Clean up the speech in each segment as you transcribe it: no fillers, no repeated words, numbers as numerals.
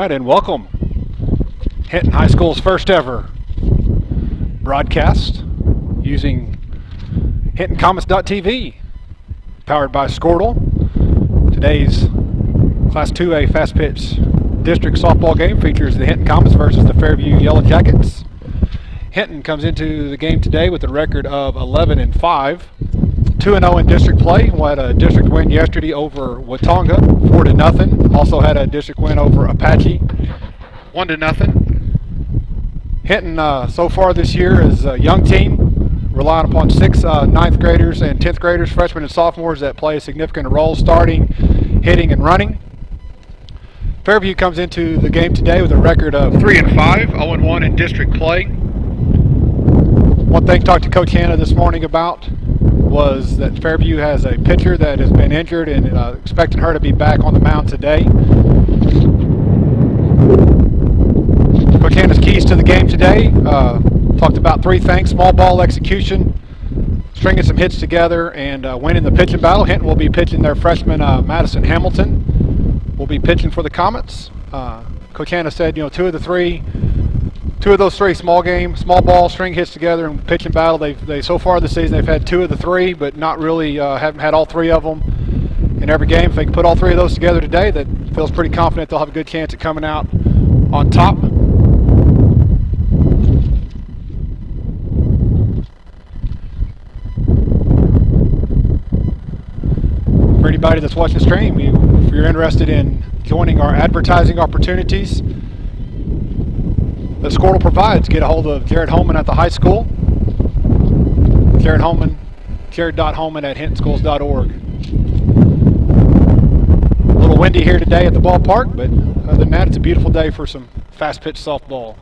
right, and welcome. Hinton High School's first ever broadcast using HintonComets.tv, powered by Squirtle. Today's Class 2A Fastpitch district softball game features the Hinton Comets versus the Fairview Yellow Jackets. Hinton comes into the game today with a record of 11-5, 2-0 in district play. We had a district win yesterday over Watonga, 4-0. Also had a district win over Apache, 1-0. Hinton so far this year is a young team, relying upon 6 ninth graders and 10th graders, freshmen and sophomores that play a significant role starting, hitting, and running. Fairview comes into the game today with a record of 3-5, 0-1 in district play. One thing I talked to Coach Hannah this morning about was that Fairview has a pitcher that has been injured and expecting her to be back on the mound today. Coach Hannah's keys to the game today, talked about 3 things: small ball execution, stringing some hits together, and winning the pitching battle. Hinton will be pitching their freshman Madison Hamilton. Will be pitching for the Comets. Coach Hannah said, two of those 3 small ball string hits together and pitching battle. They so far this season they've had 2 of the 3, but not really haven't had all 3 of them in every game. If they can put all 3 of those together today, that feels pretty confident they'll have a good chance at coming out on top. For anybody that's watching the stream, if you're interested in joining our advertising opportunities that Squirtle provides, get a hold of Jared Holman at the high school. Jared.Holman@hintonschools.org. A little windy here today at the ballpark, but other than that, it's a beautiful day for some fast pitch softball.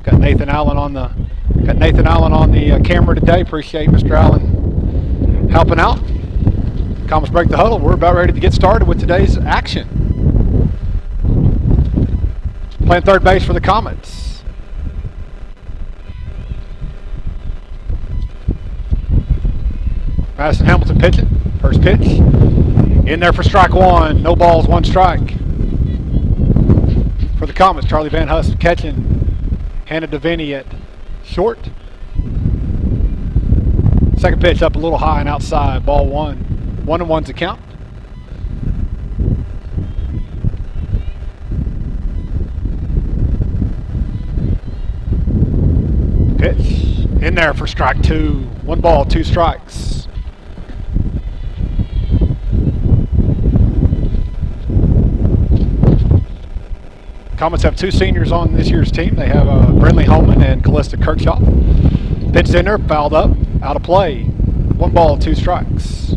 Got Nathan Allen on the camera today. Appreciate Mr. Allen helping out. Comets break the huddle. We're about ready to get started with today's action. Playing third base for the Comets. Madison Hamilton pitching. First pitch. In there for strike 1. No balls, 1 strike. For the Comets, Charlie Van Huss catching. Hannah DeVinny at short. Second pitch up a little high and outside. Ball 1. 1-1's the count. Pitch in there for strike 2. 1 ball, 2 strikes. Comets have 2 seniors on this year's team. They have Brinley Holman and Callista Kirkhoff. Pitch in there, fouled up, out of play. 1 ball, 2 strikes.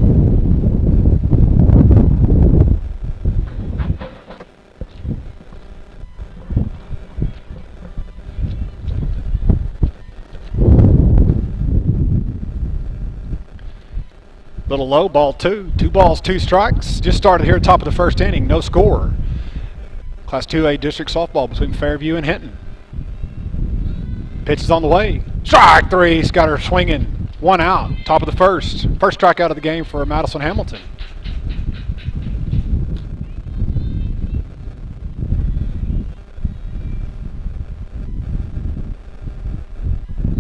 Little low, ball 2. 2 balls, 2 strikes. Just started here at the top of the first inning. No score. Class 2A district softball between Fairview and Hinton. Pitch is on the way. Strike 3. He's got her swinging. 1 out. Top of the first. First strikeout of the game for Madison Hamilton.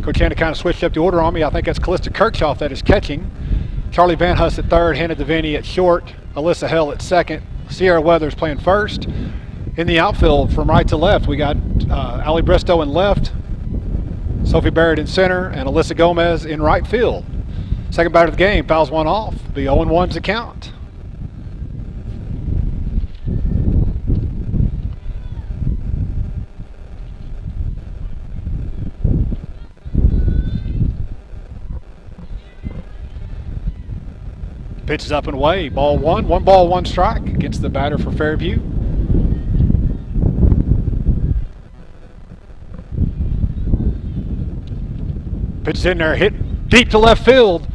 Coach Hannah kind of switched up the order on me. I think that's Callista Kirkhoff that is catching. Charlie Van Huss at third, Hannah DeVinny at short, Alyssa Hell at second, Sierra Weathers playing first. In the outfield, from right to left, we got Allie Bristow in left, Sophie Barrett in center, and Alyssa Gomez in right field. Second batter of the game, fouls 1 off. Be 0-1's the count. Pitch is up and away. Ball 1. 1 ball, 1 strike against the batter for Fairview. Pitch is in there. Hit deep to left field.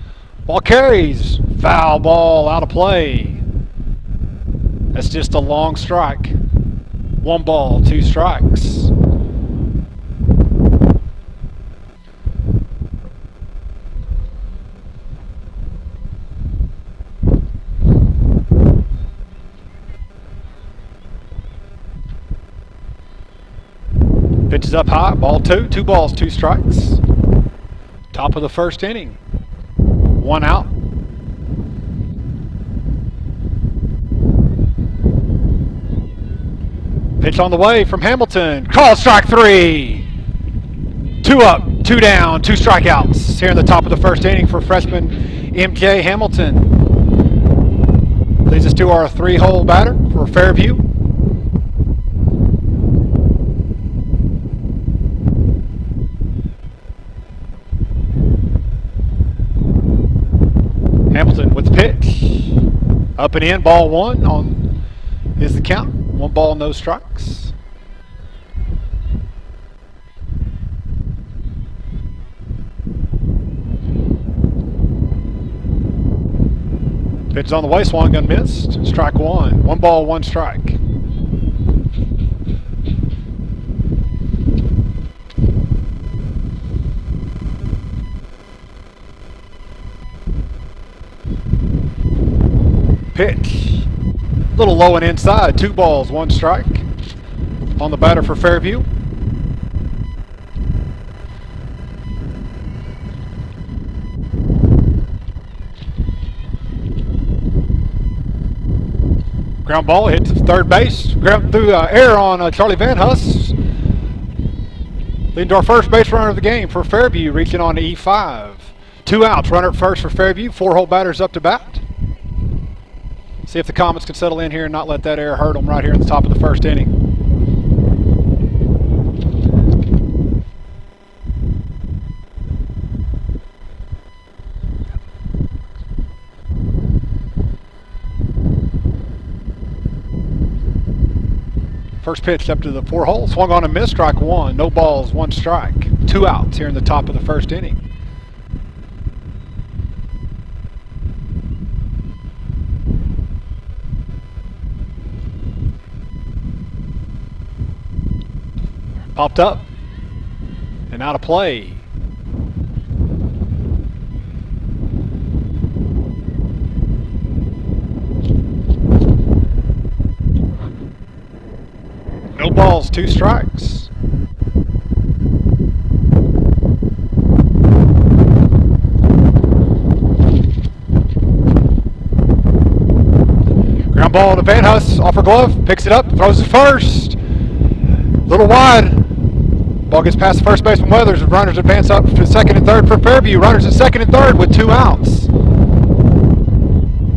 Ball carries. Foul ball, out of play. That's just a long strike. 1 ball, 2 strikes. Pitch is up high, ball two. 2 balls, 2 strikes. Top of the first inning. 1 out. Pitch on the way from Hamilton. Called strike 3. 2 up, 2 down, 2 strikeouts here in the top of the first inning for freshman MJ Hamilton. Leads us to our 3-hole batter for Fairview. Hamilton with the pitch. Up and in, ball 1 on is the count. 1 ball, no strikes. Pitch on the way, swung and missed. Strike 1. 1 ball, 1 strike. Pitch. A little low and inside. 2 balls, 1 strike. On the batter for Fairview. Ground ball hit to third base. Ground through air on Charlie Van Huss. Leading to our first base runner of the game for Fairview, reaching on to E5. 2 outs. Runner at first for Fairview. 4-hole batters up to bat. See if the Comets can settle in here and not let that air hurt them right here at the top of the first inning. First pitch up to the 4-hole. Swung on and missed. Strike 1. No balls, 1 strike. 2 outs here in the top of the first inning. Popped up and out of play. No balls, 2 strikes. Ground ball to Van Huss, off her glove, picks it up, throws it first. Little wide. Ball gets past the first baseman Weathers. Runners advance up to second and third for Fairview. Runners at second and third with 2 outs.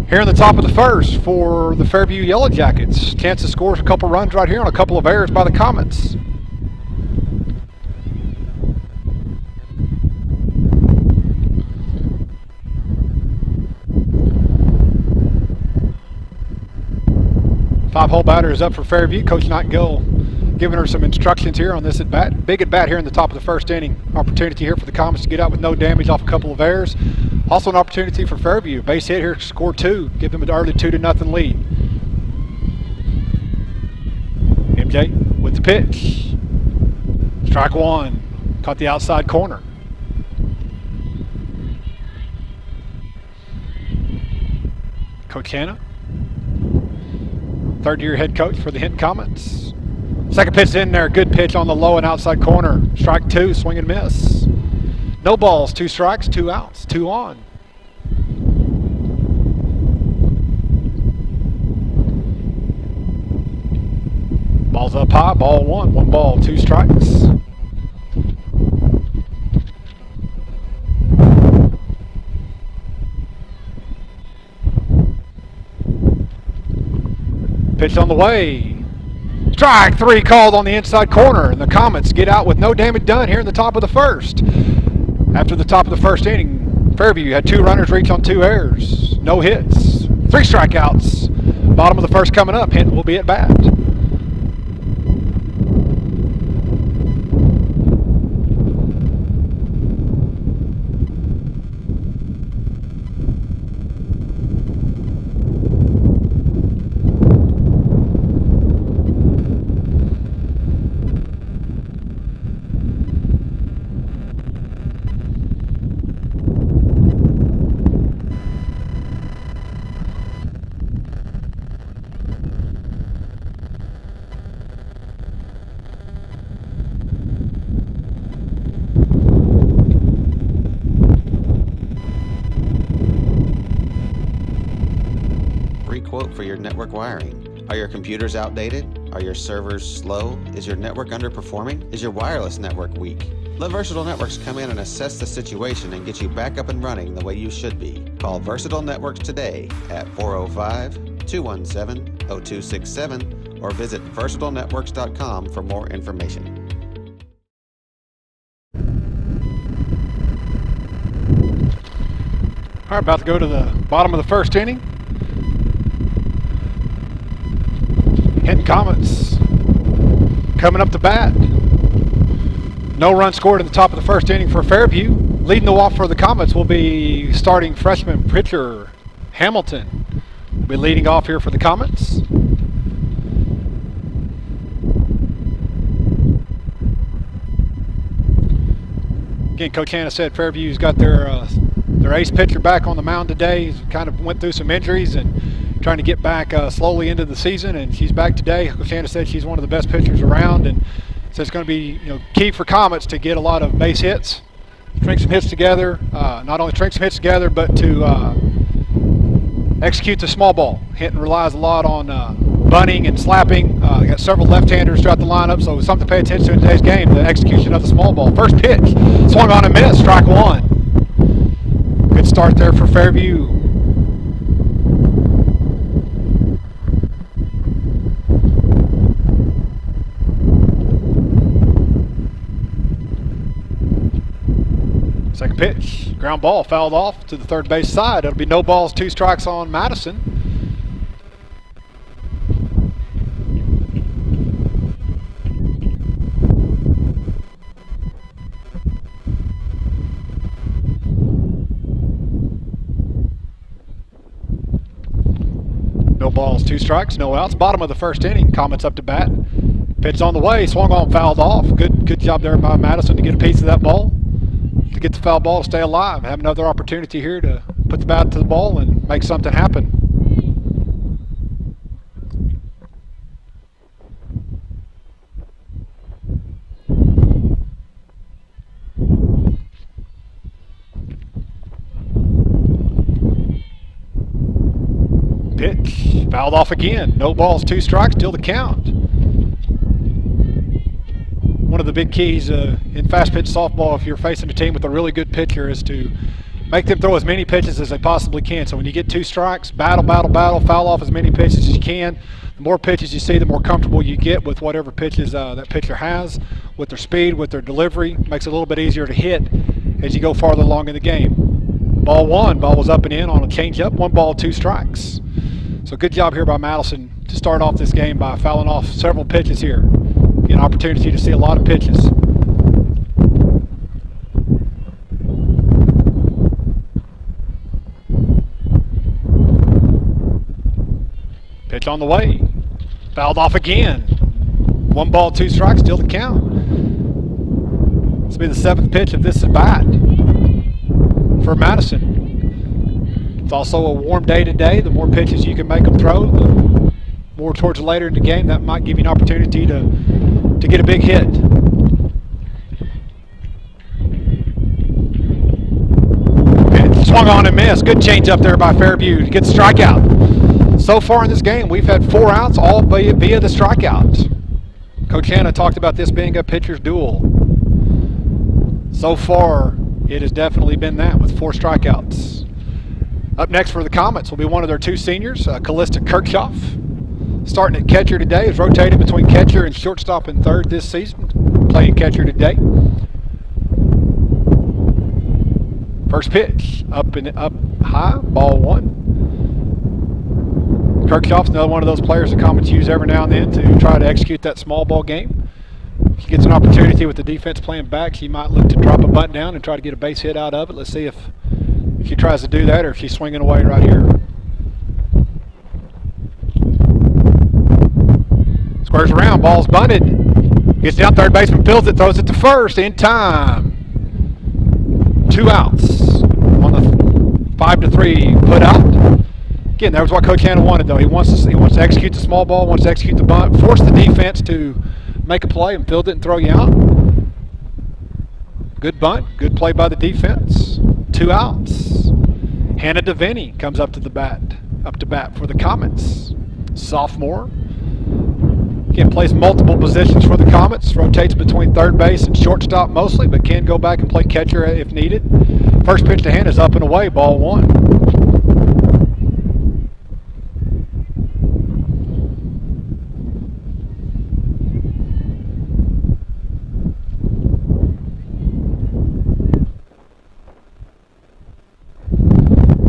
Here in the top of the first for the Fairview Yellow Jackets. Chance to score a couple runs right here on a couple of errors by the Comets. Five-hole batter is up for Fairview. Coach Nightingale giving her some instructions here on this at-bat. Big at-bat here in the top of the first inning. Opportunity here for the Comets to get out with no damage off a couple of errors. Also an opportunity for Fairview. Base hit here to score 2. Give them an early 2-0 lead. MJ with the pitch. Strike 1. Caught the outside corner. Coach Hanna, third-year head coach for the Hinton Comets. Second pitch in there, good pitch on the low and outside corner. Strike 2, swing and miss. No balls, 2 strikes, 2 outs, 2 on. Ball's up high, ball 1, 1 ball, 2 strikes. Pitch on the way. Strike 3 called on the inside corner, and the Comets get out with no damage done here in the top of the first. After the top of the first inning, Fairview had 2 runners reach on 2 errors, no hits, 3 strikeouts. Bottom of the first coming up, Hinton will be at bat. quote for your network wiring. Are your computers outdated? Are your servers slow? Is your network underperforming? Is your wireless network weak? Let Versatile Networks come in and assess the situation and get you back up and running the way you should be. Call Versatile Networks today at 405-217-0267 or visit versatilenetworks.com for more information. All right, about to go to the bottom of the first inning. Hinton Comets coming up to bat. No run scored at the top of the first inning for Fairview. Leading the off for the Comets will be starting freshman pitcher Hamilton. Will be leading off here for the Comets. Again, Coach Hanna said Fairview's got their ace pitcher back on the mound today. He's kind of went through some injuries and trying to get back slowly into the season, and she's back today. Coach Hanna said she's one of the best pitchers around, and so it's going to be key for Comets to get a lot of base hits, string some hits together. Not only string some hits together, but to execute the small ball. Hinton relies a lot on bunting and slapping. They got several left-handers throughout the lineup, so something to pay attention to in today's game, the execution of the small ball. First pitch, swung on and missed, strike one. Good start there for Fairview. Second pitch, ground ball, fouled off to the third base side. It'll be no balls, 2 strikes on Madison. No balls, 2 strikes, no outs. Bottom of the first inning, Comets up to bat. Pitch on the way, swung on, fouled off. Good job there by Madison to get a piece of that ball. To get the foul ball to stay alive. Have another opportunity here to put the bat to the ball and make something happen. Pitch, fouled off again. No balls, 2 strikes, still the count. One of the big keys in fast pitch softball, if you're facing a team with a really good pitcher, is to make them throw as many pitches as they possibly can. So when you get 2 strikes, battle, foul off as many pitches as you can. The more pitches you see, the more comfortable you get with whatever pitches that pitcher has, with their speed, with their delivery. Makes it a little bit easier to hit as you go farther along in the game. Ball 1, ball was up and in on a changeup, 1 ball, 2 strikes. So good job here by Madison to start off this game by fouling off several pitches here. An opportunity to see a lot of pitches. Pitch on the way. Fouled off again. 1 ball, 2 strikes, still the count. This will be the 7th pitch of this at bat for Madison. It's also a warm day today. The more pitches you can make them throw, the more towards later in the game, that might give you an opportunity to get a big hit. Pitch swung on and missed. Good change up there by Fairview to get the strikeout. So far in this game, we've had 4 outs, all via the strikeouts. Coach Hanna talked about this being a pitcher's duel. So far, it has definitely been that with 4 strikeouts. Up next for the Comets will be one of their 2 seniors, Callista Kirchhoff. Starting at catcher today, is rotated between catcher and shortstop and third this season. Playing catcher today. First pitch, up high, ball 1. Kirchhoff's another one of those players the Comets use every now and then to try to execute that small ball game. If she gets an opportunity with the defense playing back, she might look to drop a bunt down and try to get a base hit out of it. Let's see if she tries to do that or if she's swinging away right here. Squares around, ball's bunted. Gets down, third baseman fields it, throws it to first in time. 2 outs on the 5-3 put out. Again, that was what Coach Hanna wanted, though. He wants to execute the small ball, wants to execute the bunt, force the defense to make a play and field it and throw you out. Good bunt, good play by the defense. 2 outs. Hannah DeVinny comes up to the bat. up to bat for the Comets. Sophomore. Again, plays multiple positions for the Comets. Rotates between third base and shortstop mostly, but can go back and play catcher if needed. First pitch to Hinton is up and away, ball one.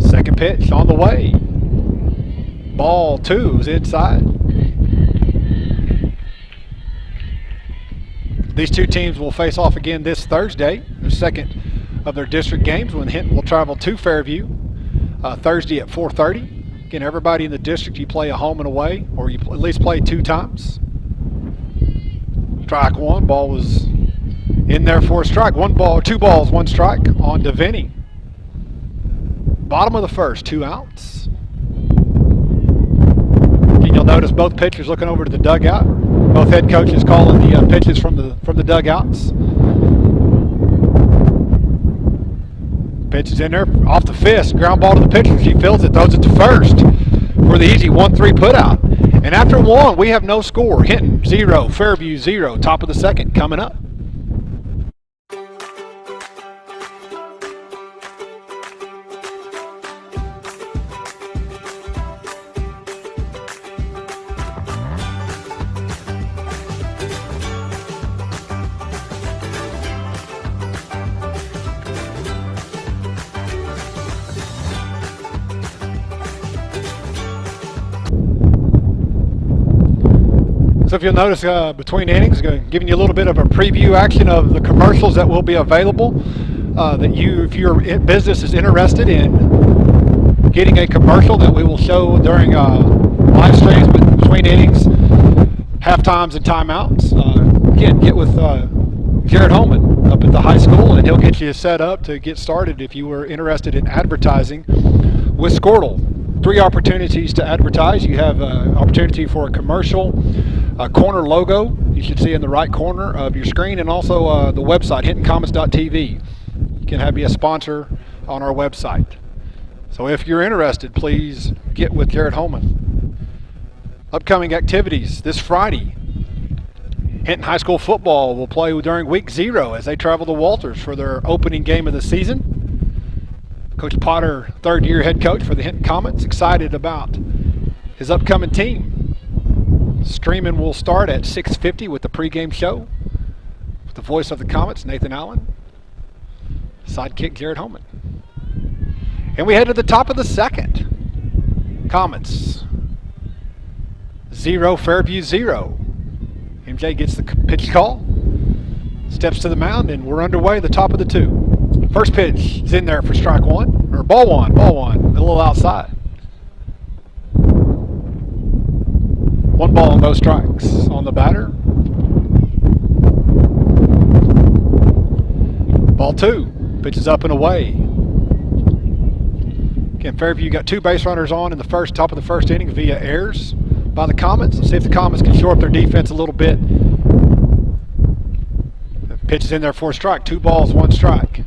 Second pitch on the way. Ball two is inside. These two teams will face off again this Thursday, the second of their district games, when Hinton will travel to Fairview Thursday at 4:30. Again, everybody in the district, you play a home and away, or you at least play 2 times. Strike one, ball was in there for a strike. 2 balls, 1 strike on DeVinny. Bottom of the first, 2 outs. And you'll notice both pitchers looking over to the dugout. Both head coaches calling the pitches from the dugouts. Pitch is in there, off the fist, ground ball to the pitcher. She fields it, throws it to first for the easy 1-3 putout. And after 1, we have no score. Hinton 0, Fairview 0. Top of the second coming up. So if you'll notice between innings, giving you a little bit of a preview action of the commercials that will be available. If your business is interested in getting a commercial that we will show during live streams between innings, half times and timeouts. Again, get with Jared Holman up at the high school, and he'll get you set up to get started if you were interested in advertising with Squirtle. 3 opportunities to advertise. You have an opportunity for a commercial, a corner logo you should see in the right corner of your screen, and also the website, hintoncommons.tv. You can have be a sponsor on our website. So if you're interested, please get with Jared Holman. Upcoming activities this Friday. Hinton High School football will play during week 0 as they travel to Walters for their opening game of the season. Coach Potter, 3rd-year head coach for the Hinton Comets, excited about his upcoming team. Streaming will start at 6:50 with the pregame show. With the voice of the Comets, Nathan Allen. Sidekick, Jared Holman. And we head to the top of the second. Comets 0, Fairview 0. MJ gets the pitch call, steps to the mound, and we're underway, the top of the 2. First pitch is in there for strike 1, or ball one, a little outside. 1 ball, no strikes on the batter. Ball 2, pitch is up and away. Again, Fairview got 2 base runners on in the top of the first inning via errors by the Comets. Let's see if the Comets can shore up their defense a little bit. The pitch is in there for a strike. 2 balls, 1 strike.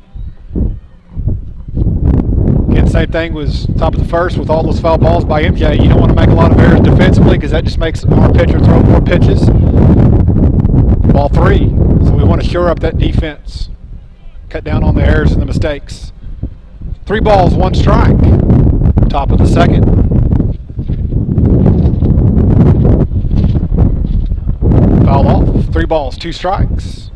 Again, same thing was top of the first with all those foul balls by MJ. You don't want to make a lot of errors defensively because that just makes our pitcher throw more pitches. Ball 3. So we want to shore up that defense. Cut down on the errors and the mistakes. 3 balls, 1 strike. Top of the second. Foul off. 3 balls, 2 strikes.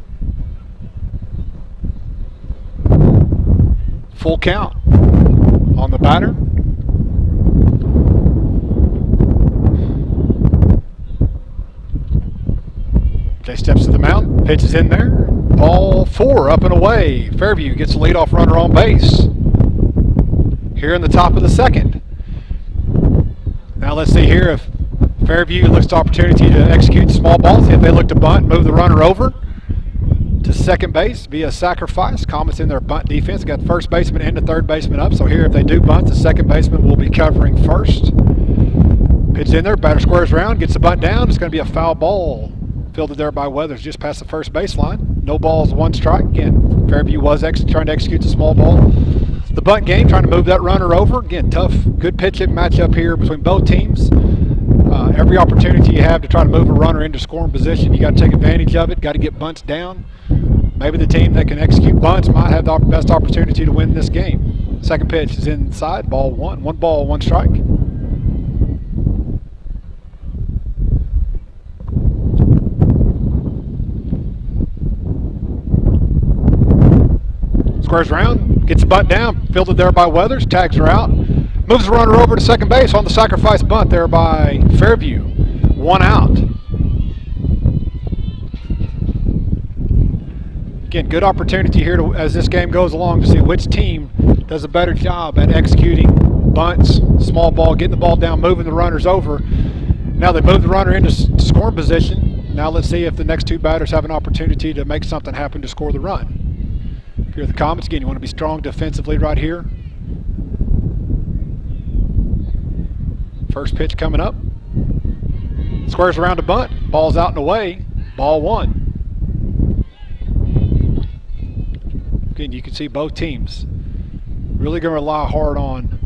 Full count on the batter. Jay steps to the mound, pitch is in there. Ball 4, up and away. Fairview gets the leadoff runner on base. Here in the top of the second. Now let's see here if Fairview looks to opportunity to execute small balls. If they look to bunt, move the runner over to second base via sacrifice. Comets in their bunt defense. Got the first baseman and the third baseman up. So here if they do bunt, the second baseman will be covering first. Pitch in there, batter squares around, gets the bunt down. It's going to be a foul ball. Fielded there by Weathers just past the first baseline. No balls, 1 strike. Again, Fairview was trying to execute the small ball. the bunt game, trying to move that runner over. Again, tough, good pitching matchup here between both teams. Every opportunity you have to try to move a runner into scoring position, you got to take advantage of it. Got to get bunts down. Maybe the team that can execute bunts might have the best opportunity to win this game. Second pitch is inside, ball one. 1 ball, 1 strike. Squares around, gets the bunt down, fielded there by Weathers, tags her out. Moves the runner over to second base on the sacrifice bunt there by Fairview. 1 out. Again, good opportunity here to, as this game goes along, to see which team does a better job at executing bunts, small ball, getting the ball down, moving the runners over. Now they move the runner into scoring position. Now let's see if the next 2 batters have an opportunity to make something happen to score the run. If you're the Comets, again, you want to be strong defensively right here. First pitch coming up. Squares around a bunt. Ball's out and away. Ball 1. Again, you can see both teams really going to rely hard on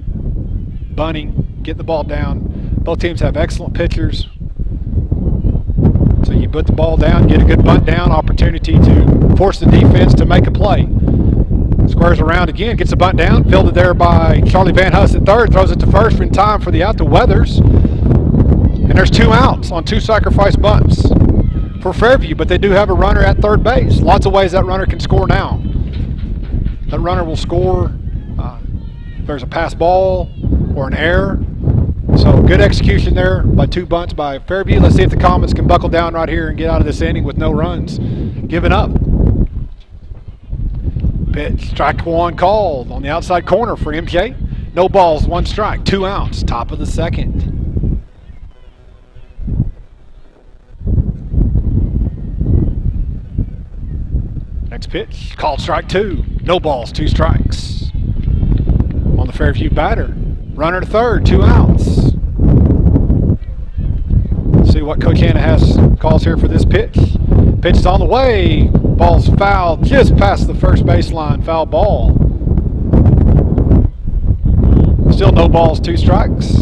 bunting, getting the ball down. Both teams have excellent pitchers. So you put the ball down, get a good bunt down, opportunity to force the defense to make a play. Squares around again, gets the bunt down, fielded there by Charlie Van Huss at third, throws it to first in time for the out to Weathers. And there's 2 outs on 2 sacrifice bunts for Fairview, but they do have a runner at third base. Lots of ways that runner can score now. That runner will score if there's a pass ball or an error. So good execution there by 2 bunts by Fairview. Let's see if the Comets can buckle down right here and get out of this inning with no runs given up. Pitch, strike 1 called on the outside corner for MJ. No balls, 1 strike, 2 outs, top of the second. Next pitch, called strike 2. No balls, 2 strikes. On the Fairview batter. Runner to third, 2 outs. See what Coach Hanna has calls here for this pitch. Pitch is on the way. Ball's fouled just past the first baseline. Foul ball. Still no balls, 2 strikes.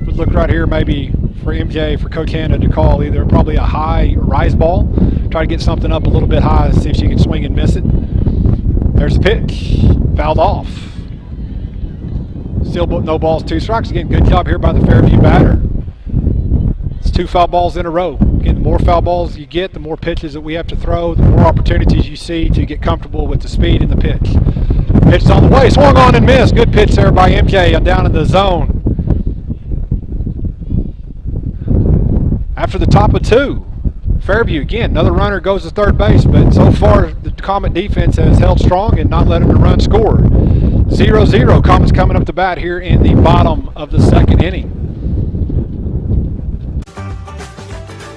Would look right here maybe for MJ, for Coach Hanna to call either probably a high rise ball. Try to get something up a little bit high, see if she can swing and miss it. There's the pitch. Fouled off. Still no balls, 2 strikes. Again, good job here by the Fairview batter. It's 2 foul balls in a row. Again, the more foul balls you get, the more pitches that we have to throw, the more opportunities you see to get comfortable with the speed and the pitch. Pitch on the way, swung on and missed. Good pitch there by MJ down in the zone. After the top of 2, Fairview again, another runner goes to third base, but so far the Comet defense has held strong and not letting the run score. 0-0, Comets coming up to bat here in the bottom of the second inning.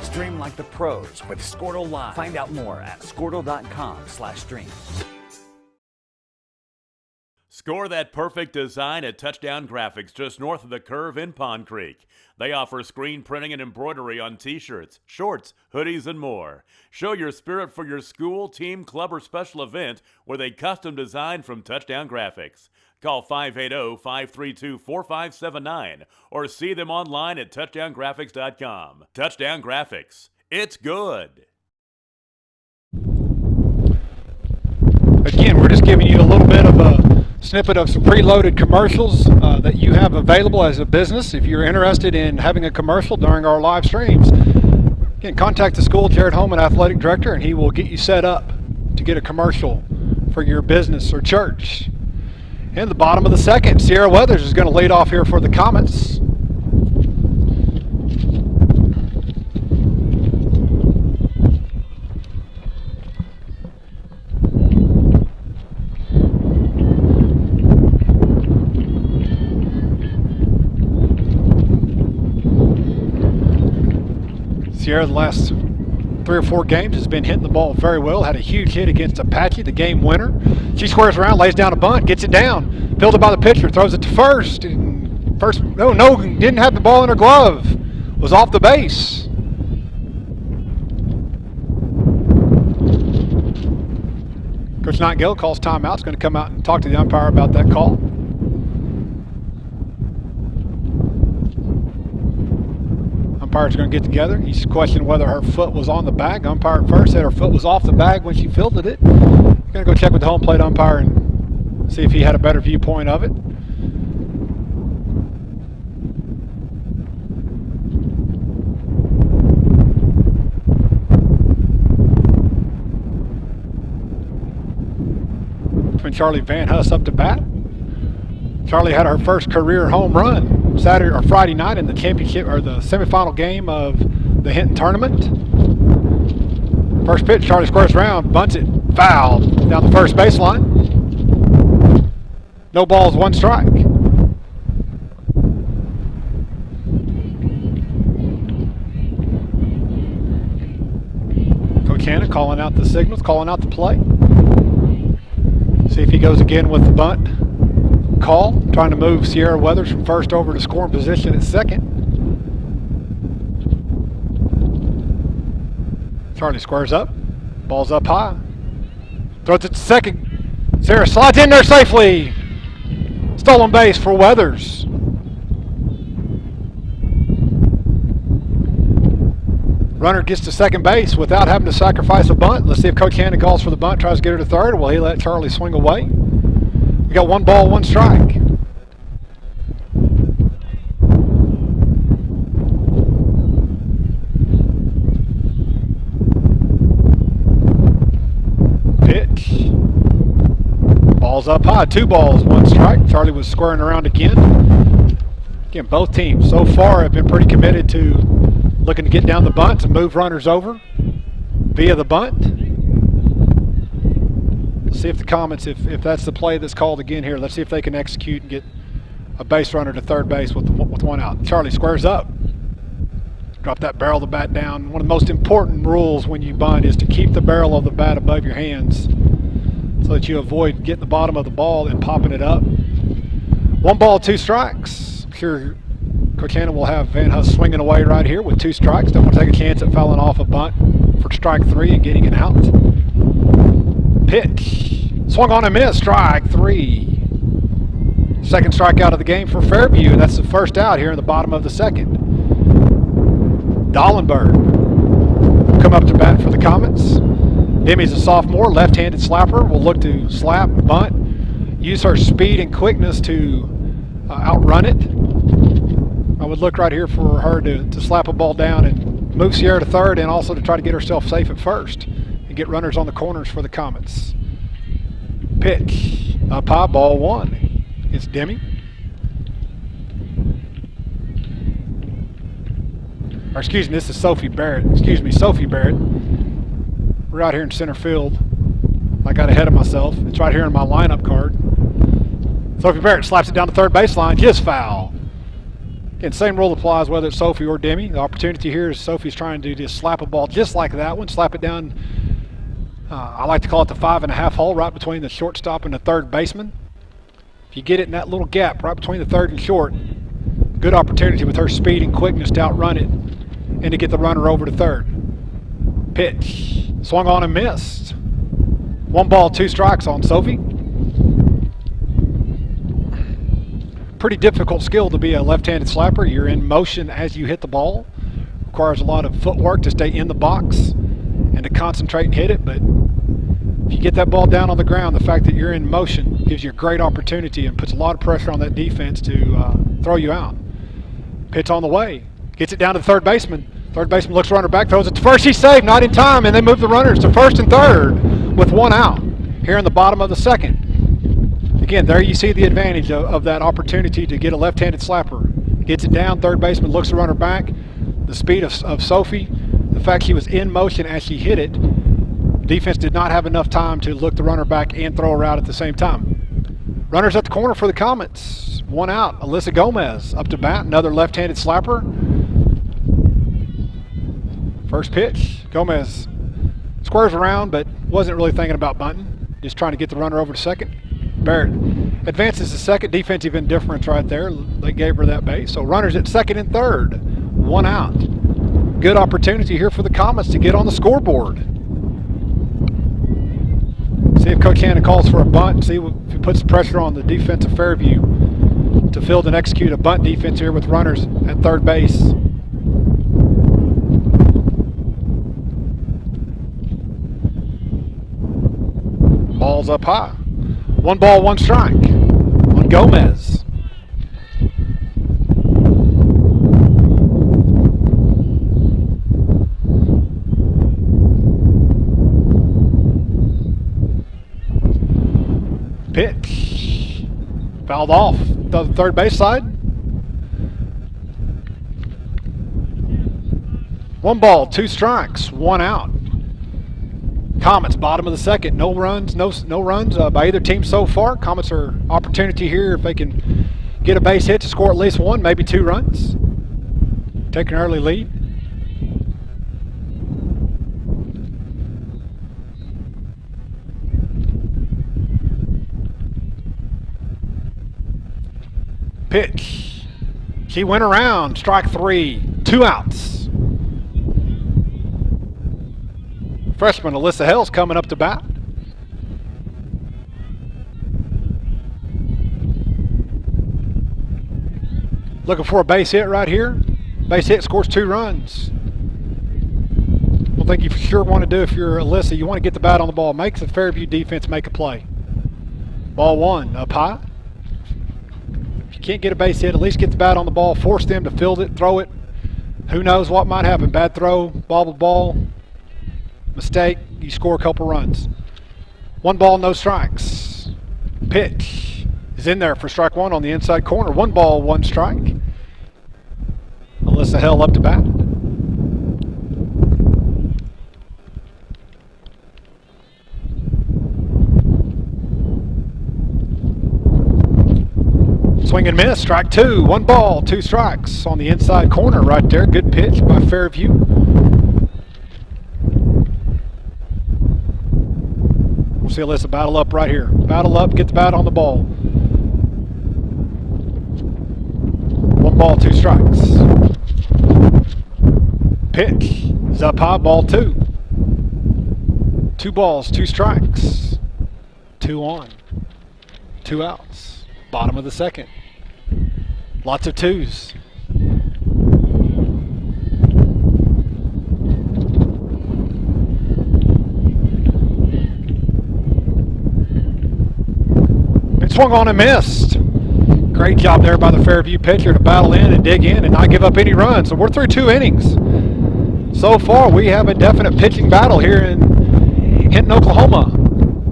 Stream like the pros with Squirtle Live. Find out more at squirtle.com/stream. Score that perfect design at Touchdown Graphics just north of the curve in Pond Creek. They offer screen printing and embroidery on t-shirts, shorts, hoodies, and more. Show your spirit for your school, team, club, or special event with a custom design from Touchdown Graphics. Call 580-532-4579 or see them online at touchdowngraphics.com. Touchdown Graphics. It's good. Again, we're just giving you a little bit of a snippet of some preloaded commercials that you have available as a business. If you're interested in having a commercial during our live streams, again, contact the school, Jared Holman, Athletic Director, and he will get you set up to get a commercial for your business or church. In the bottom of the second, Sierra Weathers is going to lead off here for the Comets. Sierra, the last 3 or 4 games, has been hitting the ball very well. Had a huge hit against Apache, the game winner. She squares around, lays down a bunt, gets it down. Fielded by the pitcher, throws it to first. No, didn't have the ball in her glove. Was off the base. Coach Nightingale calls timeout. He's going to come out and talk to the umpire about that call. Umpires are going to get together. He's questioning whether her foot was on the bag. Umpire at first said her foot was off the bag when she fielded it. He's going to go check with the home plate umpire and see if he had a better viewpoint of it. Charlie Van Huss up to bat. Charlie had her first career home run Saturday or Friday night in the championship or the semifinal game of the Hinton tournament. First pitch, Charlie squares around, bunts it, foul down the first baseline. No balls, one strike. Coach Hanna calling out the signals, calling out the play. See if he goes again with the bunt call, trying to move Sierra Weathers from first over to scoring position at second. Charlie squares up, ball's up high, throws it to second. Sierra slides in there safely. Stolen base for Weathers. Runner gets to second base without having to sacrifice a bunt. Let's see if Coach Hanna calls for the bunt, tries to get her to third, or will he let Charlie swing away? We got 1 ball, 1 strike. Pitch. Ball's up high, 2 balls, 1 strike. Charlie was squaring around again. Again, both teams so far have been pretty committed to looking to get down the bunt to move runners over via the bunt. Let's see if the Comets, if that's the play that's called again here, let's see if they can execute and get a base runner to third base with 1 out. Charlie squares up. Drop that barrel of the bat down. One of the most important rules when you bunt is to keep the barrel of the bat above your hands so that you avoid getting the bottom of the ball and popping it up. 1 ball, 2 strikes. I'm sure Coach Hanna will have Van Huss swinging away right here with 2 strikes. Don't want to take a chance at fouling off a bunt for strike 3 and getting it out. Pitch. Swung on and missed. Strike 3. Second strikeout of the game for Fairview. That's the first out here in the bottom of the second. Dollenberg come up to bat for the Comets. Demi's a sophomore, left-handed slapper. Will look to slap, bunt, use her speed and quickness to outrun it. I would look right here for her to slap a ball down and move Sierra to third, and also to try to get herself safe at first and get runners on the corners for the Comets. Pitch. Up high, ball 1. It's Demi. Or excuse me, this is Sophie Barrett. Excuse me, Sophie Barrett. We're out here in center field. I got ahead of myself. It's right here in my lineup card. Sophie Barrett slaps it down the third baseline. Just foul. Again, same rule applies whether it's Sophie or Demi. The opportunity here is Sophie's trying to just slap a ball just like that one. Slap it down, I like to call it the 5.5 hole, right between the shortstop and the third baseman. If you get it in that little gap right between the third and short, good opportunity with her speed and quickness to outrun it and to get the runner over to third. Pitch. Swung on and missed. 1 ball, 2 strikes on Sophie. Pretty difficult skill to be a left-handed slapper. You're in motion as you hit the ball. Requires a lot of footwork to stay in the box and to concentrate and hit it. But if you get that ball down on the ground, the fact that you're in motion gives you a great opportunity and puts a lot of pressure on that defense to throw you out. Pitch on the way. Gets it down to the third baseman. Third baseman looks runner back, throws it to first. She's saved, not in time, and they move the runners to first and third with 1 out here in the bottom of the second. Again, there you see the advantage of that opportunity to get a left-handed slapper. Gets it down, third baseman looks the runner back. The speed of Sophie, the fact she was in motion as she hit it, defense did not have enough time to look the runner back and throw her out at the same time. Runners at the corner for the Comets. 1 out, Alyssa Gomez up to bat, another left-handed slapper. First pitch, Gomez squares around but wasn't really thinking about bunting, just trying to get the runner over to second. Barrett advances to second, defensive indifference right there. They gave her that base. So runners at second and third, 1 out. Good opportunity here for the Comets to get on the scoreboard. See if Coach Hannon calls for a bunt. See if he puts pressure on the defense of Fairview to field and execute a bunt defense here with runners at third base. Ball's up high. 1 ball, 1 strike on Gomez. Pitch. Fouled off the third base side. 1 ball, 2 strikes, 1 out. Comets, bottom of the second. No runs by either team so far. Comets are opportunity here if they can get a base hit to score at least 1, maybe 2 runs. Take an early lead. Pitch. He went around. Strike 3. 2 outs. Freshman Alyssa Hell's coming up to bat. Looking for a base hit right here. Base hit, scores 2 runs. One thing you for sure want to do if you're Alyssa, you want to get the bat on the ball. Make the Fairview defense make a play. Ball 1, up high. If you can't get a base hit, at least get the bat on the ball. Force them to field it, throw it. Who knows what might happen. Bad throw, bobbled ball. Mistake, you score a couple runs. 1 ball, no strikes. Pitch is in there for strike 1 on the inside corner. 1 ball, 1 strike. Alyssa Hell up to bat. Swing and miss, strike 2. 1 ball, 2 strikes on the inside corner right there. Good pitch by Fairview. We'll see Alyssa battle up right here. Battle up, get the bat on the ball. 1 ball, 2 strikes. Pitch is up high, ball 2. 2 balls, 2 strikes. 2 on. 2 outs. Bottom of the second. Lots of 2s. Swung on and missed. Great job there by the Fairview pitcher to battle in and dig in and not give up any runs. So we're through 2 innings. So far, we have a definite pitching battle here in Hinton, Oklahoma.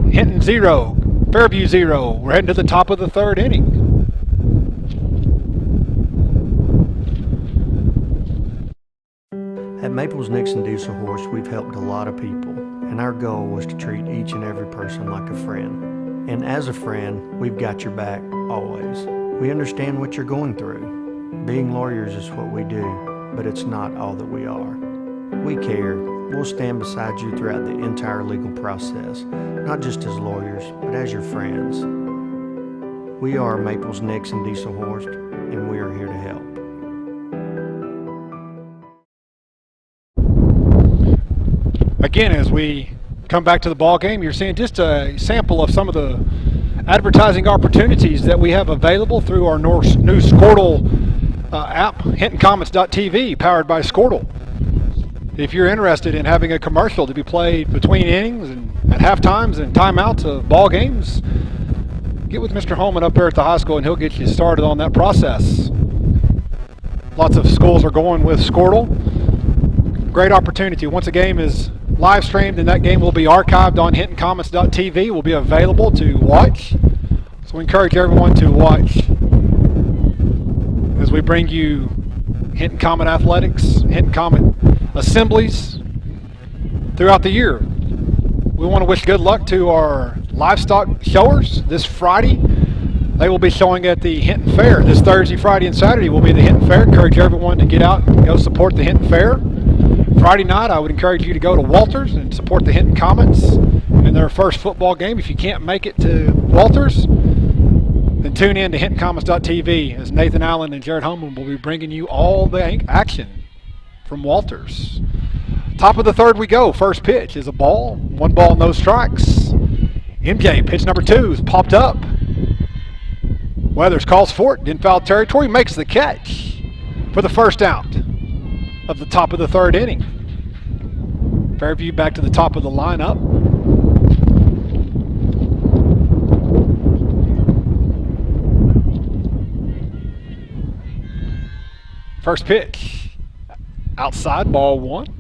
Hinton 0, Fairview 0. We're heading to the top of the 3rd inning. At Maples Nixon Diesel Horse, we've helped a lot of people, and our goal was to treat each and every person like a friend. And as a friend, we've got your back always. We understand what you're going through. Being lawyers is what we do, but it's not all that we are. We care. We'll stand beside you throughout the entire legal process, not just as lawyers, but as your friends. We are Maples Nixon Diesel Horse, and we are here to help. Again, as we come back to the ball game, you're seeing just a sample of some of the advertising opportunities that we have available through our new Squirtle app, HintonComets.tv, powered by Squirtle. If you're interested in having a commercial to be played between innings and at half times and timeouts of ball games, get with Mr. Holman up there at the high school and he'll get you started on that process. Lots of schools are going with Squirtle. Great opportunity. Once a game is live streamed, and that game will be archived on HintonComets.tv, will be available to watch. So we encourage everyone to watch as we bring you Hinton Comet athletics, Hinton Comet assemblies throughout the year. We want to wish good luck to our livestock showers this Friday. They will be showing at the Hinton Fair. This Thursday, Friday, and Saturday will be the Hinton Fair. Encourage everyone to get out and go support the Hinton Fair. Friday night, I would encourage you to go to Walters and support the Hinton Comets in their first football game. If you can't make it to Walters, then tune in to HintonComets.tv as Nathan Allen and Jared Holman will be bringing you all the action from Walters. Top of the 3rd we go. First pitch is a ball. 1 ball, no strikes. MJ, pitch number 2 is popped up. Weathers calls for it, in foul territory, makes the catch for the first out of the top of the 3rd inning. Fairview back to the top of the lineup. First pitch, outside, ball 1.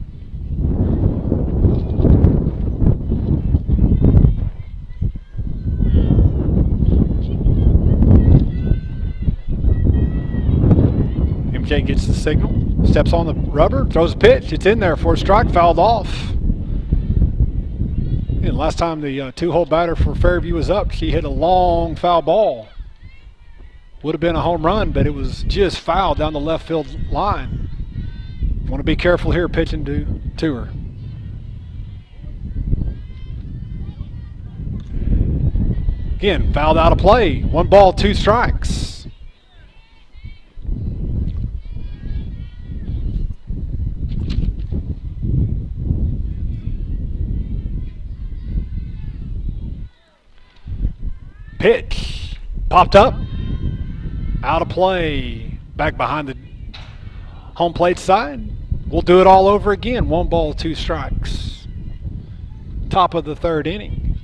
MJ gets the signal, steps on the rubber, throws a pitch. It's in there for a strike, fouled off. And last time the 2-hole batter for Fairview was up, she hit a long foul ball. Would have been a home run, but it was just fouled down the left field line. Want to be careful here pitching to her. Again, fouled out of play. 1 ball, 2 strikes. Pitch, popped up, out of play, back behind the home plate side. We'll do it all over again. 1 ball, 2 strikes. Top of the 3rd inning.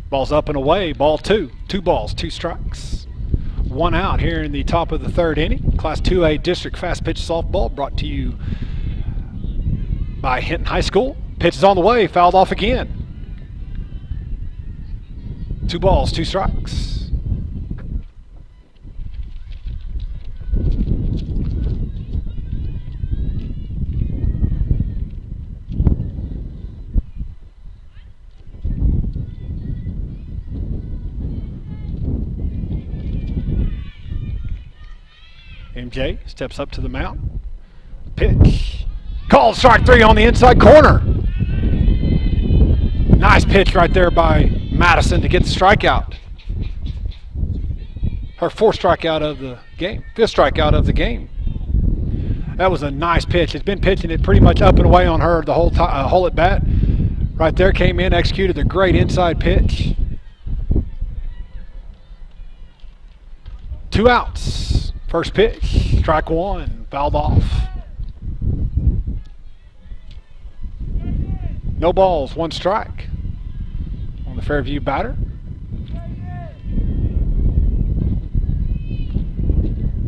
Ball's up and away, ball 2. 2 balls, 2 strikes. 1 out here in the top of the 3rd inning. Class 2A District Fast Pitch Softball brought to you by Hinton High School. Pitch is on the way, fouled off again. 2 balls, 2 strikes. MJ steps up to the mound. Pitch. Called strike 3 on the inside corner. Nice pitch right there by Madison to get the strikeout. Her 4th strikeout of the game. 5th strikeout of the game. That was a nice pitch. It's been pitching it pretty much up and away on her the whole at bat. Right there, came in, executed a great inside pitch. 2 outs. First pitch, strike 1, fouled off. No balls, 1 strike on the Fairview batter.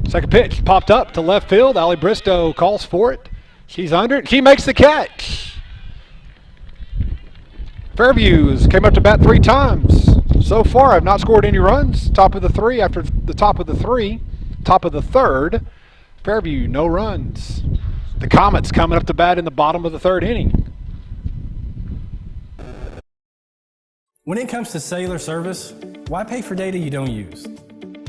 Second pitch, popped up to left field. Allie Bristow calls for it. She's under it. She makes the catch. Fairview's came up to bat 3 times. So far, I've not scored any runs. Top of the 3 after the top of the 3. Top of the 3rd, Fairview, no runs. The Comets coming up to bat in the bottom of the 3rd inning. When it comes to cellular service, why pay for data you don't use?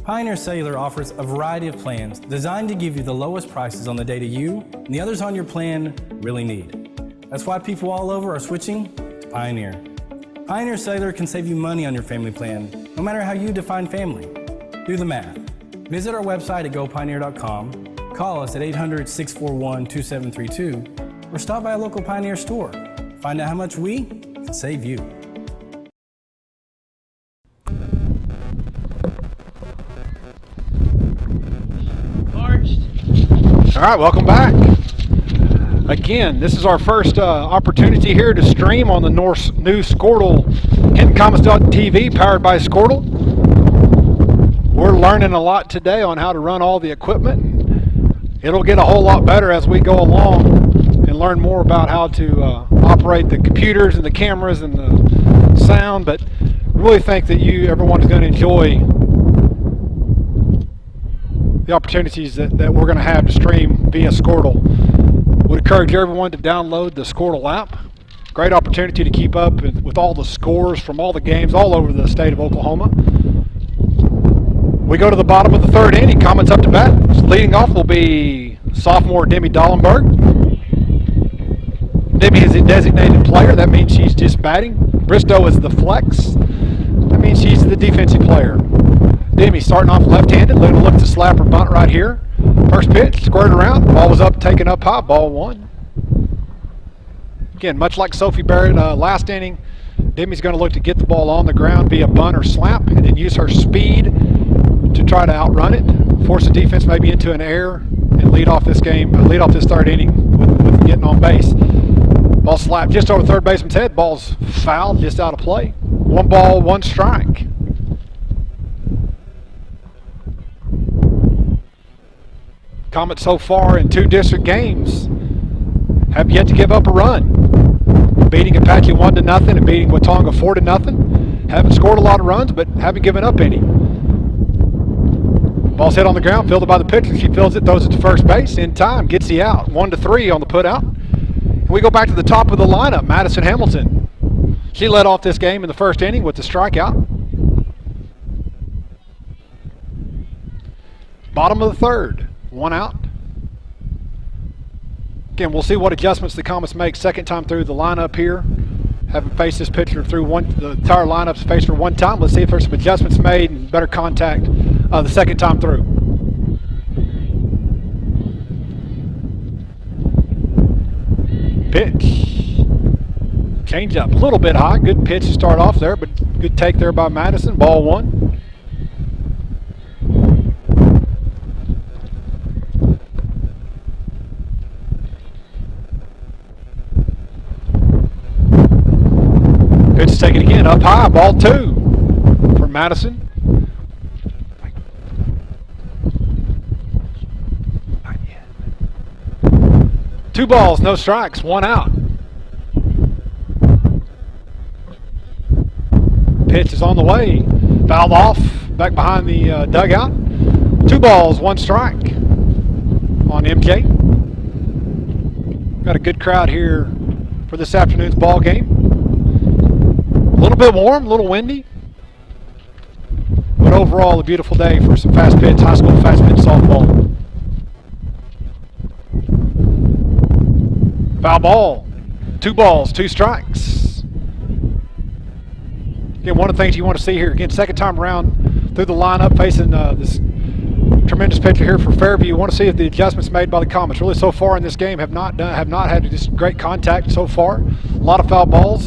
Pioneer Cellular offers a variety of plans designed to give you the lowest prices on the data you and the others on your plan really need. That's why people all over are switching to Pioneer. Pioneer Cellular can save you money on your family plan, no matter how you define family. Do the math. Visit our website at gopioneer.com, call us at 800-641-2732, or stop by a local Pioneer store. Find out how much we can save you. All right, welcome back. Again, this is our first opportunity here to stream on the new Squirtle HintonComets.tv powered by Squirtle. We're learning a lot today on how to run all the equipment. It'll get a whole lot better as we go along and learn more about how to operate the computers and the cameras and the sound, but really think that everyone is going to enjoy the opportunities that we're going to have to stream via Squirtle. Would encourage everyone to download the Squirtle app. Great opportunity to keep up with all the scores from all the games all over the state of Oklahoma. We go to the bottom of the 3rd inning. Comets up to bat. Leading off will be sophomore Demi Dollenberg. Demi is a designated player. That means she's just batting. Bristow is the flex. That means she's the defensive player. Demi starting off left-handed, looking to look to slap or bunt right here. First pitch, squared around, ball was up, taken up high, ball one. Again, much like Sophie Barrett last inning, Demi's going to look to get the ball on the ground via bunt or slap and then use her speed to try to outrun it, force the defense maybe into an error, and lead off this game, lead off this third inning with getting on base. Ball slapped just over third baseman's head, ball's fouled, just out of play. 1 ball, 1 strike. Comets so far in 2 district games have yet to give up a run. Beating Apache 1-0 and beating Watonga 4-0. Haven't scored a lot of runs, but haven't given up any. Ball's hit on the ground, fielded by the pitcher. She fields it, throws it to first base in time, gets the out. 1-3 on the put out. And we go back to the top of the lineup, Madison Hamilton. She led off this game in the first inning with the strikeout. Bottom of the third, 1 out. Again, we'll see what adjustments the Comets make second time through the lineup here. Haven't faced this pitcher through the entire lineup's faced her 1 time. Let's see if there's some adjustments made and better contact the second time through. Pitch. Change up a little bit high. Good pitch to start off there, but good take there by Madison. Ball 1. Pitch is taken again, up high, ball 2 for Madison. Not yet. 2 balls, no strikes, 1 out. Pitch is on the way, fouled off, back behind the dugout. 2 balls, 1 strike on MJ. Got a good crowd here for this afternoon's ball game. A little bit warm, a little windy, but overall a beautiful day for some fast pitch, high school fast pitch softball. Foul ball, 2 balls, 2 strikes. Again, one of the things you want to see here, again, second time around through the lineup facing this tremendous pitcher here for Fairview. You want to see if the adjustments made by the Comets really so far in this game have not had just great contact so far. A lot of foul balls.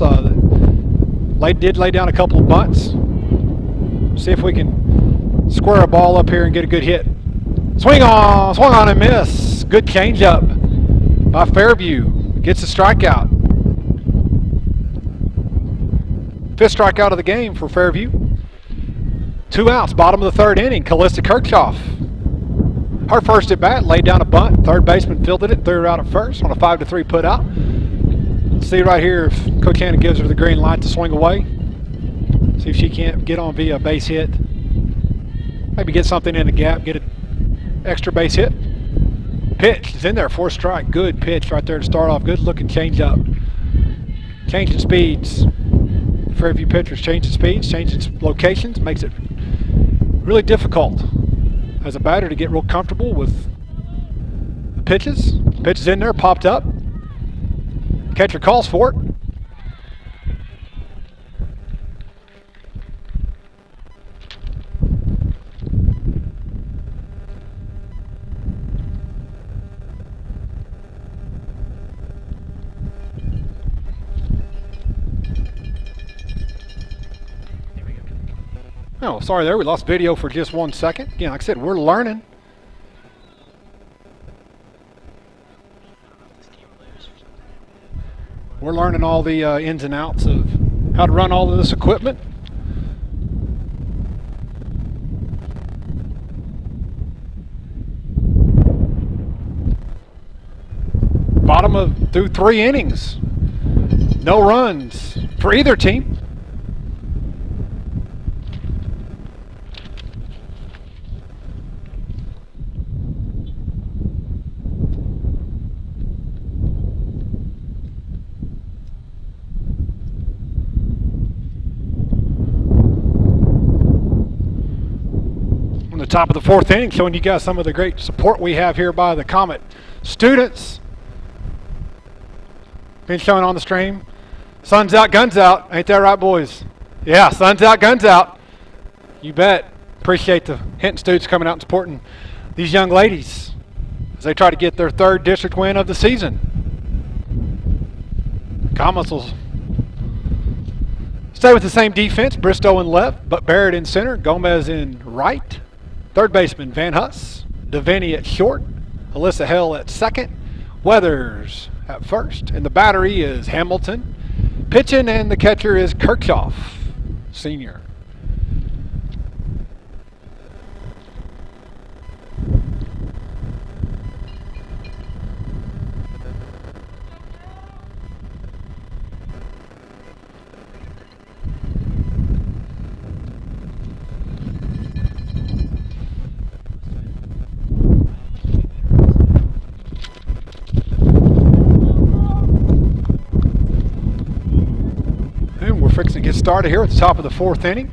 Did lay down a couple of bunts. See if we can square a ball up here and get a good hit. Swung on and miss. Good changeup by Fairview. Gets a strikeout. 5th strikeout of the game for Fairview. 2 outs, bottom of the 3rd inning. Callista Kirchhoff. Her first at bat, laid down a bunt. Third baseman fielded it, threw it out at first on a 5-3 put out. See right here if Coach Hanna gives her the green light to swing away. See if she can't get on via a base hit. Maybe get something in the gap, get an extra base hit. Pitch is in there, 4th strike. Good pitch right there to start off. Good looking change up. Changing speeds. Fairview pitchers changing speeds, changing locations, makes it really difficult as a batter to get real comfortable with the pitches. Pitch is in there, popped up. Catcher calls for it. Oh, sorry there, we lost video for just 1 second. Again, like I said, we're learning. We're learning all the ins and outs of how to run all of this equipment. Bottom of through 3 innings. No runs for either team. Top of the 4th inning, showing you guys some of the great support we have here by the Comet students. Been showing on the stream. Sun's out, guns out. Ain't that right, boys? Yeah, sun's out, guns out. You bet. Appreciate the Hinton students coming out and supporting these young ladies as they try to get their 3rd district win of the season. Comets will stay with the same defense. Bristow in left, but Barrett in center, Gomez in right. 3rd baseman Van Huss, Devaney at short, Alyssa Hell at second, Weathers at first, and the battery is Hamilton. Pitching and the catcher is Kirchhoff, senior. Fixing to get started here at the top of the 4th inning.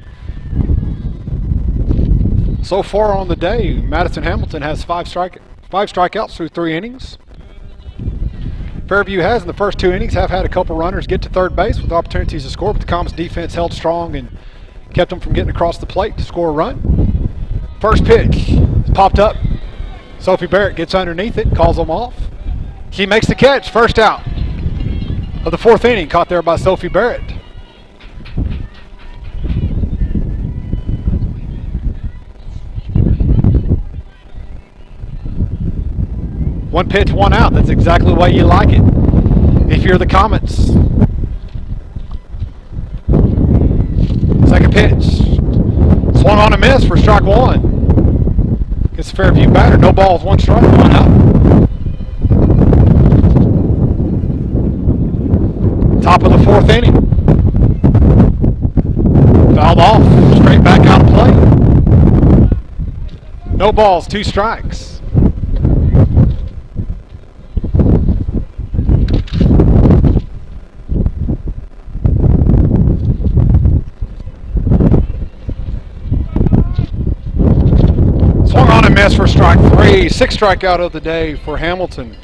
So far on the day, Madison Hamilton has 5 strikeouts through 3 innings. Fairview has, in the first 2 innings, have had a couple runners get to 3rd base with opportunities to score, but the Comets defense held strong and kept them from getting across the plate to score a run. First pitch popped up. Sophie Barrett gets underneath it, calls them off. She makes the catch, first out of the 4th inning, caught there by Sophie Barrett. One pitch, one out. That's exactly the way you like it if you're the Comets. Second pitch. Swung on a miss for strike 1. Gets the Fairview batter. No balls, 1 strike, 1 out. Top of the 4th inning. Fouled off. Straight back out of play. No balls, 2 strikes. Miss for strike 3. 6th strikeout of the day for Hamilton.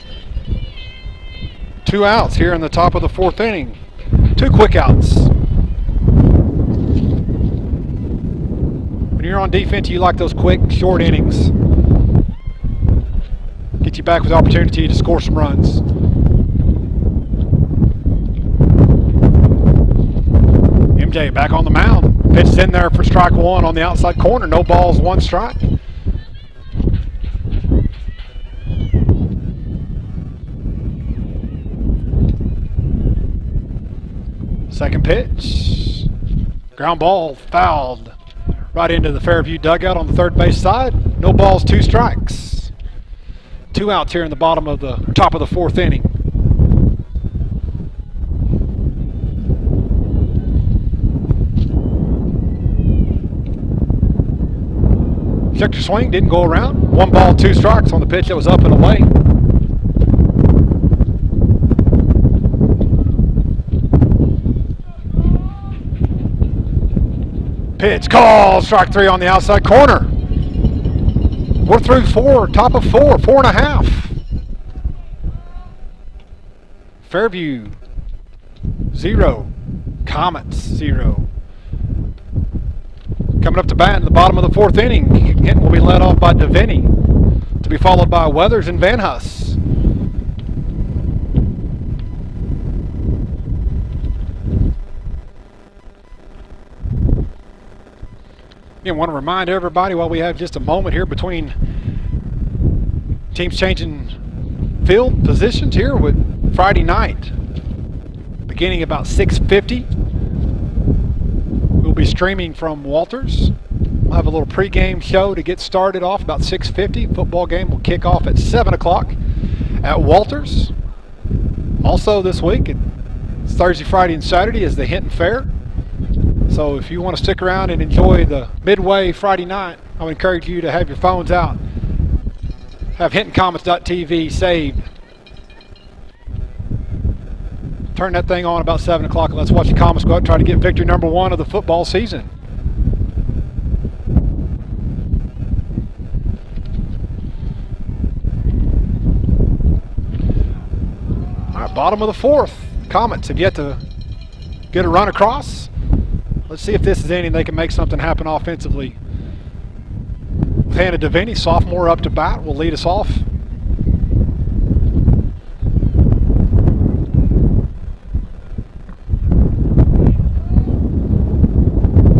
2 outs here in the top of the 4th inning. 2 quick outs. When you're on defense, you like those quick, short innings. Get you back with the opportunity to score some runs. MJ back on the mound. Pitched in there for strike 1 on the outside corner. No balls, 1 strike. Second pitch, ground ball fouled right into the Fairview dugout on the 3rd base side. No balls, 2 strikes. 2 outs here in the top of the 4th inning. Checked your swing, didn't go around. 1 ball, 2 strikes on the pitch that was up and away. Pitch call, strike 3 on the outside corner. We're through 4, top of 4, 4.5. Fairview 0, Comets 0. Coming up to bat in the bottom of the 4th inning, Hinton will be led off by Devaney, to be followed by Weathers and Van Huss. Again, want to remind everybody while we have just a moment here between teams changing field positions here with Friday night, beginning about 6:50. We'll be streaming from Walters. We'll have a little pregame show to get started off about 6:50. Football game will kick off at 7 o'clock at Walters. Also this week, it's Thursday, Friday, and Saturday is the Hinton Fair. So if you want to stick around and enjoy the midway Friday night, I would encourage you to have your phones out. Have HintonComets.tv saved. Turn that thing on about 7 o'clock and let's watch the Comets go out and try to get victory number 1 of the football season. All right, bottom of the 4th. Comets have yet to get a run across. Let's see if this is any they can make something happen offensively Hannah Devaney, sophomore, up to bat, will lead us off.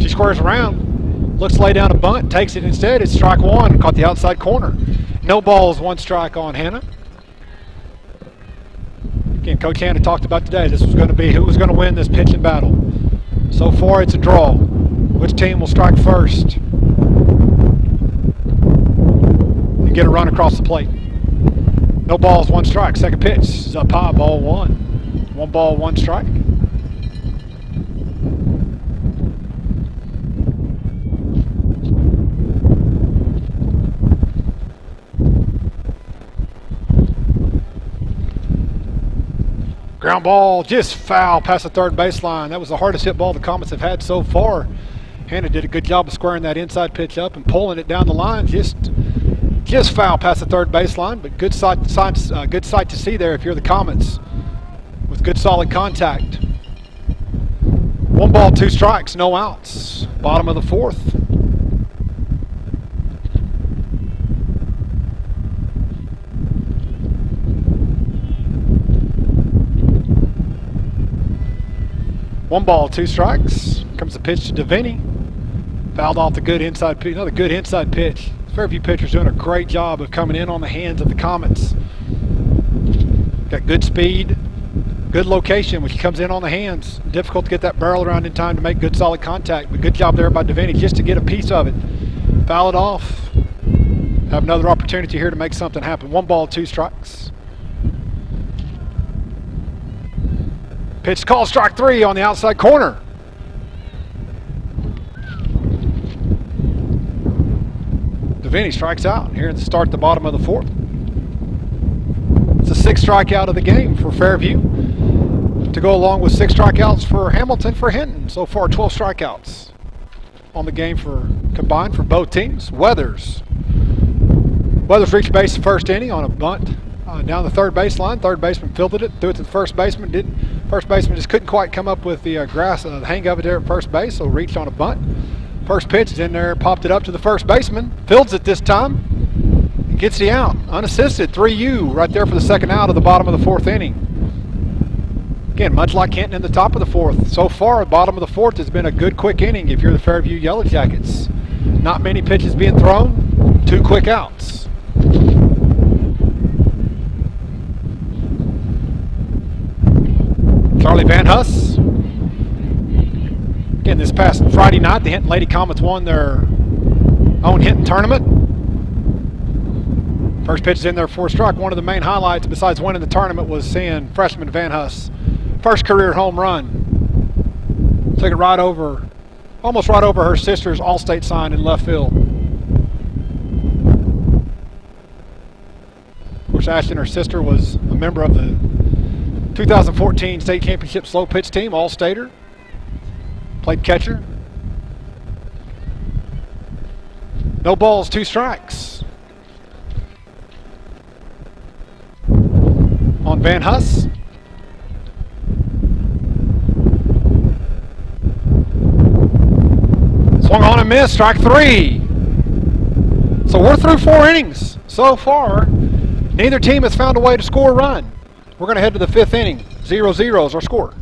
She squares around, looks to lay down a bunt, takes it instead. It's strike one, caught the outside corner. No balls, one strike on Hannah. Again, Coach Hannah talked about today, this was going to be who was going to win this pitching battle. So far, it's a draw. Which team will strike first and get a run across the plate? No balls, one strike. Second pitch is up high, ball one. 1 ball, 1 strike. Ground ball just foul past the third baseline. That was the hardest hit ball the Comets have had so far. Hannah did a good job of squaring that inside pitch up and pulling it down the line. Just foul past the third baseline, but good sight to see there if you're the Comets with good solid contact. 1 ball, 2 strikes, no outs. Bottom of the fourth. One ball, 2 strikes. Comes the pitch to Devaney. Fouled off the good inside pitch. Another good inside pitch. Fairview pitcher's doing a great job of coming in on the hands of the Comets. Got good speed, good location when she comes in on the hands. Difficult to get that barrel around in time to make good solid contact, but good job there by Devaney just to get a piece of it. Foul it off. Have another opportunity here to make something happen. 1 ball, 2 strikes. Pitch call, strike 3 on the outside corner. Devaney strikes out here at the start, the bottom of the fourth. It's a 6th strikeout of the game for Fairview, to go along with 6 strikeouts for Hamilton for Hinton. So far, 12 strikeouts on the game for combined for both teams. Weathers reached base the first inning on a bunt down the third baseline. Third baseman fielded it, threw it to the first baseman. First baseman just couldn't quite come up with the the hang of it there at first base, so reached on a bunt. First pitch is in there, popped it up to the first baseman, fields it this time, and gets the out. Unassisted, 3U right there for the second out of the bottom of the fourth inning. Again, much like Hinton in the top of the fourth. So far, the bottom of the fourth has been a good quick inning if you're the Fairview Yellow Jackets. Not many pitches being thrown, 2 quick outs. Charlie Van Huss. Again, this past Friday night, the Hinton Lady Comets won their own Hinton tournament. First pitch is in there for a strike. One of the main highlights besides winning the tournament was seeing freshman Van Huss. First career home run. Took it right over, almost right over her sister's All-State sign in left field. Of course, Ashton, her sister, was a member of the 2014 state championship slow pitch team, All-Stater. Played catcher. No balls, 2 strikes. On Van Huss. Swung on and missed, strike 3. So we're through 4 innings so far. Neither team has found a way to score a run. We're going to head to the 5th inning. 0-0 is our score.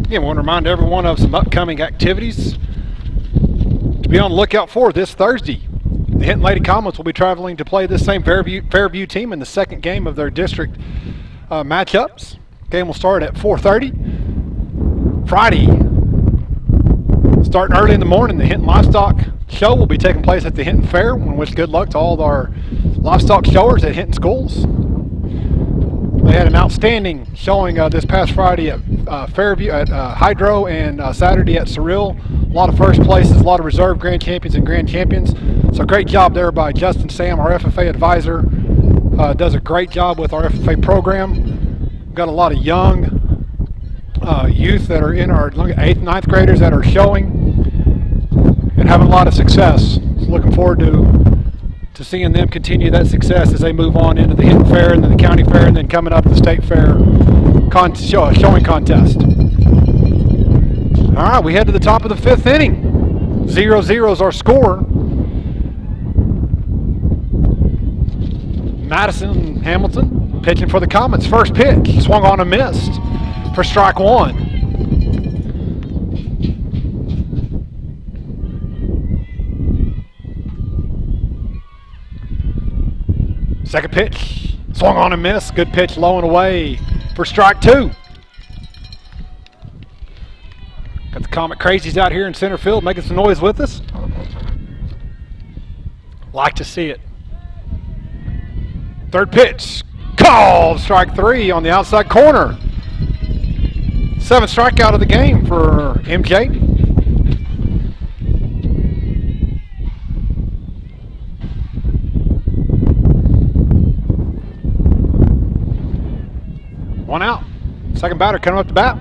Again, I want to remind everyone of some upcoming activities to be on the lookout for this Thursday. The Hinton Lady Comets will be traveling to play this same Fairview team in the second game of their district matchups. Game will start at 4:30. Friday, starting early in the morning, the Hinton Livestock Show will be taking place at the Hinton Fair. We wish good luck to all of our livestock showers at Hinton schools. They had an outstanding showing this past Friday at Fairview, at Hydro, and Saturday at Surreal. A lot of first places, a lot of reserve grand champions and grand champions. So great job there by Justin Sam, our FFA advisor. Does a great job with our FFA program. We've got a lot of young youth that are in our 8th and 9th graders that are showing and having a lot of success. So looking forward to seeing them continue that success as they move on into the Hinton Fair and then the County Fair and then coming up the State Fair showing contest. All right, we head to the top of the 5th inning. 0-0 is our score. Madison Hamilton pitching for the Comets. First pitch, swung on and missed for strike 1. Second pitch, swung on and missed. Good pitch, low and away for strike 2. Got the Comet Crazies out here in center field making some noise with us. Like to see it. Third pitch, called, strike 3 on the outside corner. 7th strikeout of the game for MJ. One out. Second batter coming up to bat.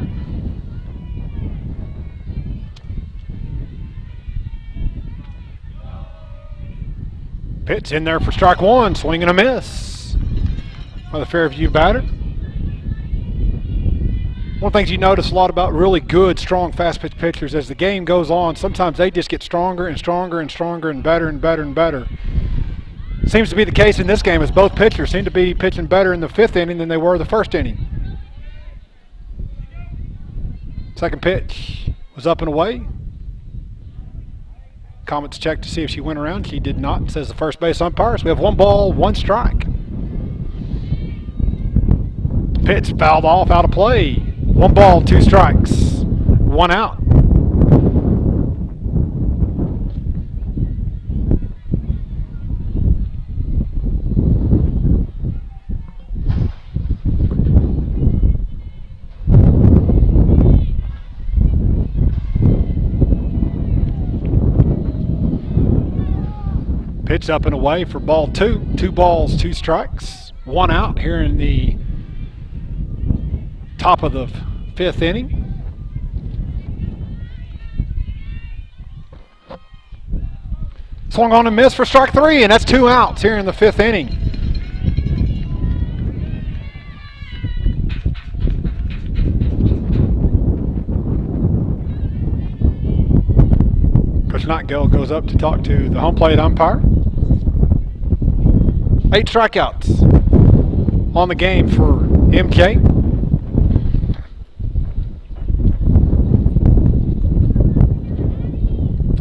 Pitch in there for strike 1. Swing and a miss by the Fairview batter. One of the things you notice a lot about really good, strong, fast pitch pitchers as the game goes on, sometimes they just get stronger and stronger and stronger and better and better and better. Seems to be the case in this game as both pitchers seem to be pitching better in the 5th inning than they were the 1st inning. Second pitch was up and away. Comets checked to see if she went around. She did not, says the first base umpire. So we have 1 ball, 1 strike. Pitch fouled off, out of play. 1 ball, 2 strikes. 1 out. Pitch up and away for ball 2. 2 balls, 2 strikes. 1 out here in the top of the 5th inning. Swung on and missed for strike 3, and that's 2 outs here in the 5th inning. Coach Notgill goes up to talk to the home plate umpire. 8 strikeouts on the game for MK.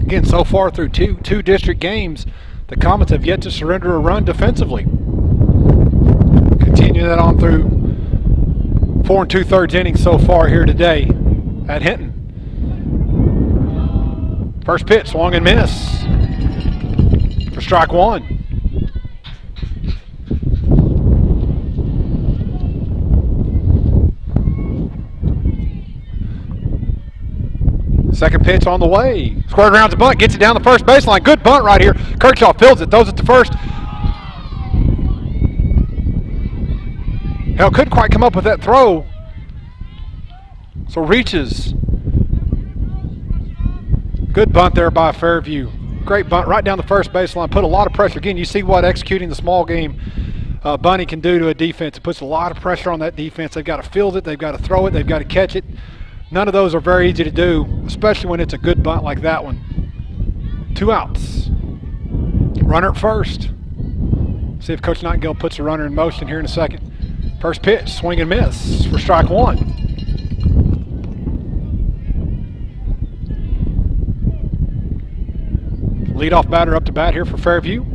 Again, so far through two district games, the Comets have yet to surrender a run defensively. Continue that on through 4 2/3 innings so far here today at Hinton. First pitch, swung and miss for strike 1. Second pitch on the way. Squared around the bunt, gets it down the first baseline. Good bunt right here. Kirkshaw fields it, throws it to first. Hell, couldn't quite come up with that throw. So reaches. Good bunt there by Fairview. Great bunt right down the first baseline. Put a lot of pressure. Again, you see what executing the small game bunny can do to a defense. It puts a lot of pressure on that defense. They've got to field it. They've got to throw it. They've got to catch it. None of those are very easy to do, especially when it's a good bunt like that one. 2 outs. Runner at first. See if Coach Nightingale puts the runner in motion here in a second. First pitch, swing and miss for strike 1. Leadoff batter up to bat here for Fairview.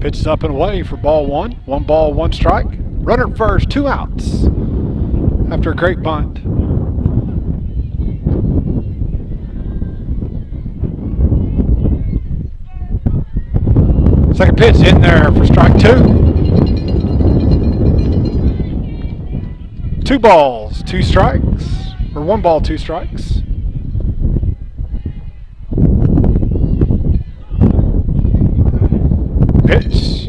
Pitch is up and away for ball 1. 1 ball, 1 strike. Runner at first, 2 outs after a great bunt. Second pitch in there for strike 2. 2 balls, 2 strikes, or 1 ball, 2 strikes. Pitch.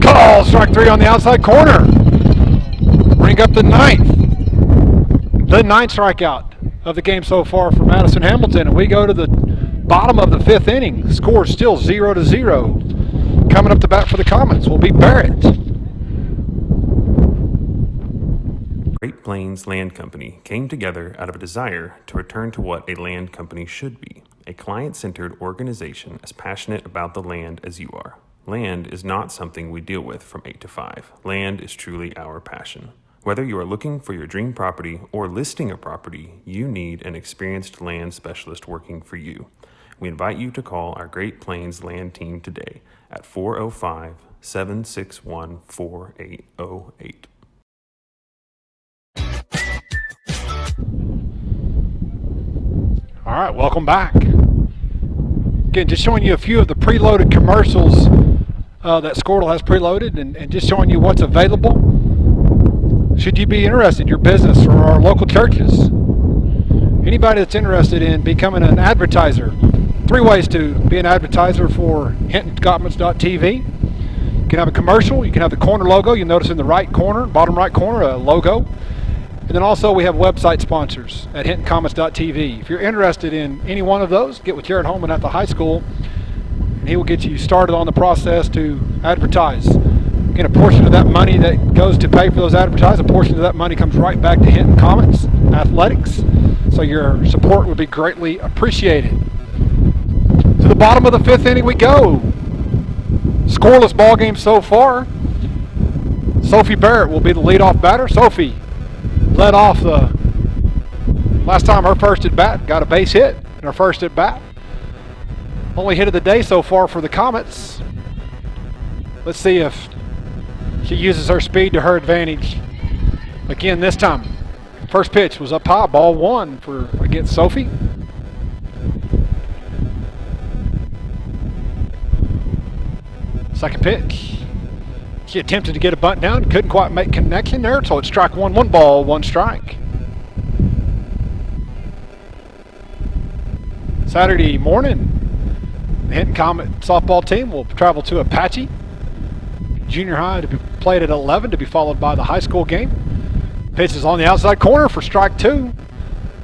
Call, strike 3 on the outside corner. Bring up the 9th. The 9th strikeout of the game so far for Madison Hamilton. And we go to the bottom of the 5th inning. Score still 0-0. Coming up to bat for the Comets will be Barrett. Great Plains Land Company came together out of a desire to return to what a land company should be, a client-centered organization as passionate about the land as you are. Land is not something we deal with from 8 to 5. Land is truly our passion. Whether you are looking for your dream property or listing a property, you need an experienced land specialist working for you. We invite you to call our Great Plains Land team today at 405-761-4808. All right, welcome back. Again, just showing you a few of the preloaded commercials that Squirtle has preloaded, and just showing you what's available. Should you be interested in your business or our local churches? Anybody that's interested in becoming an advertiser, 3 ways to be an advertiser for HintonComets.tv. You can have a commercial, you can have the corner logo. You'll notice in the right corner, bottom right corner, a logo. And then also we have website sponsors at HintonComets.tv. If you're interested in any one of those, get with Jared Holman at the high school, and he will get you started on the process to advertise. Again, a portion of that money that goes to pay for those advertises, a portion of that money comes right back to Hinton Comets Athletics. So your support would be greatly appreciated. To the bottom of the 5th inning we go. Scoreless ball game so far. Sophie Barrett will be the leadoff batter. Sophie led off the last time her first at bat, got a base hit in her first at bat. Only hit of the day so far for the Comets. Let's see if she uses her speed to her advantage again this time. First pitch was up high, ball 1 for against Sophie. Second pitch. She attempted to get a bunt down, couldn't quite make connection there, so it's strike 1, 1 ball, 1 strike. Saturday morning, the Hinton Comet softball team will travel to Apache Junior High to be played at 11, to be followed by the high school game. Pitch is on the outside corner for strike 2.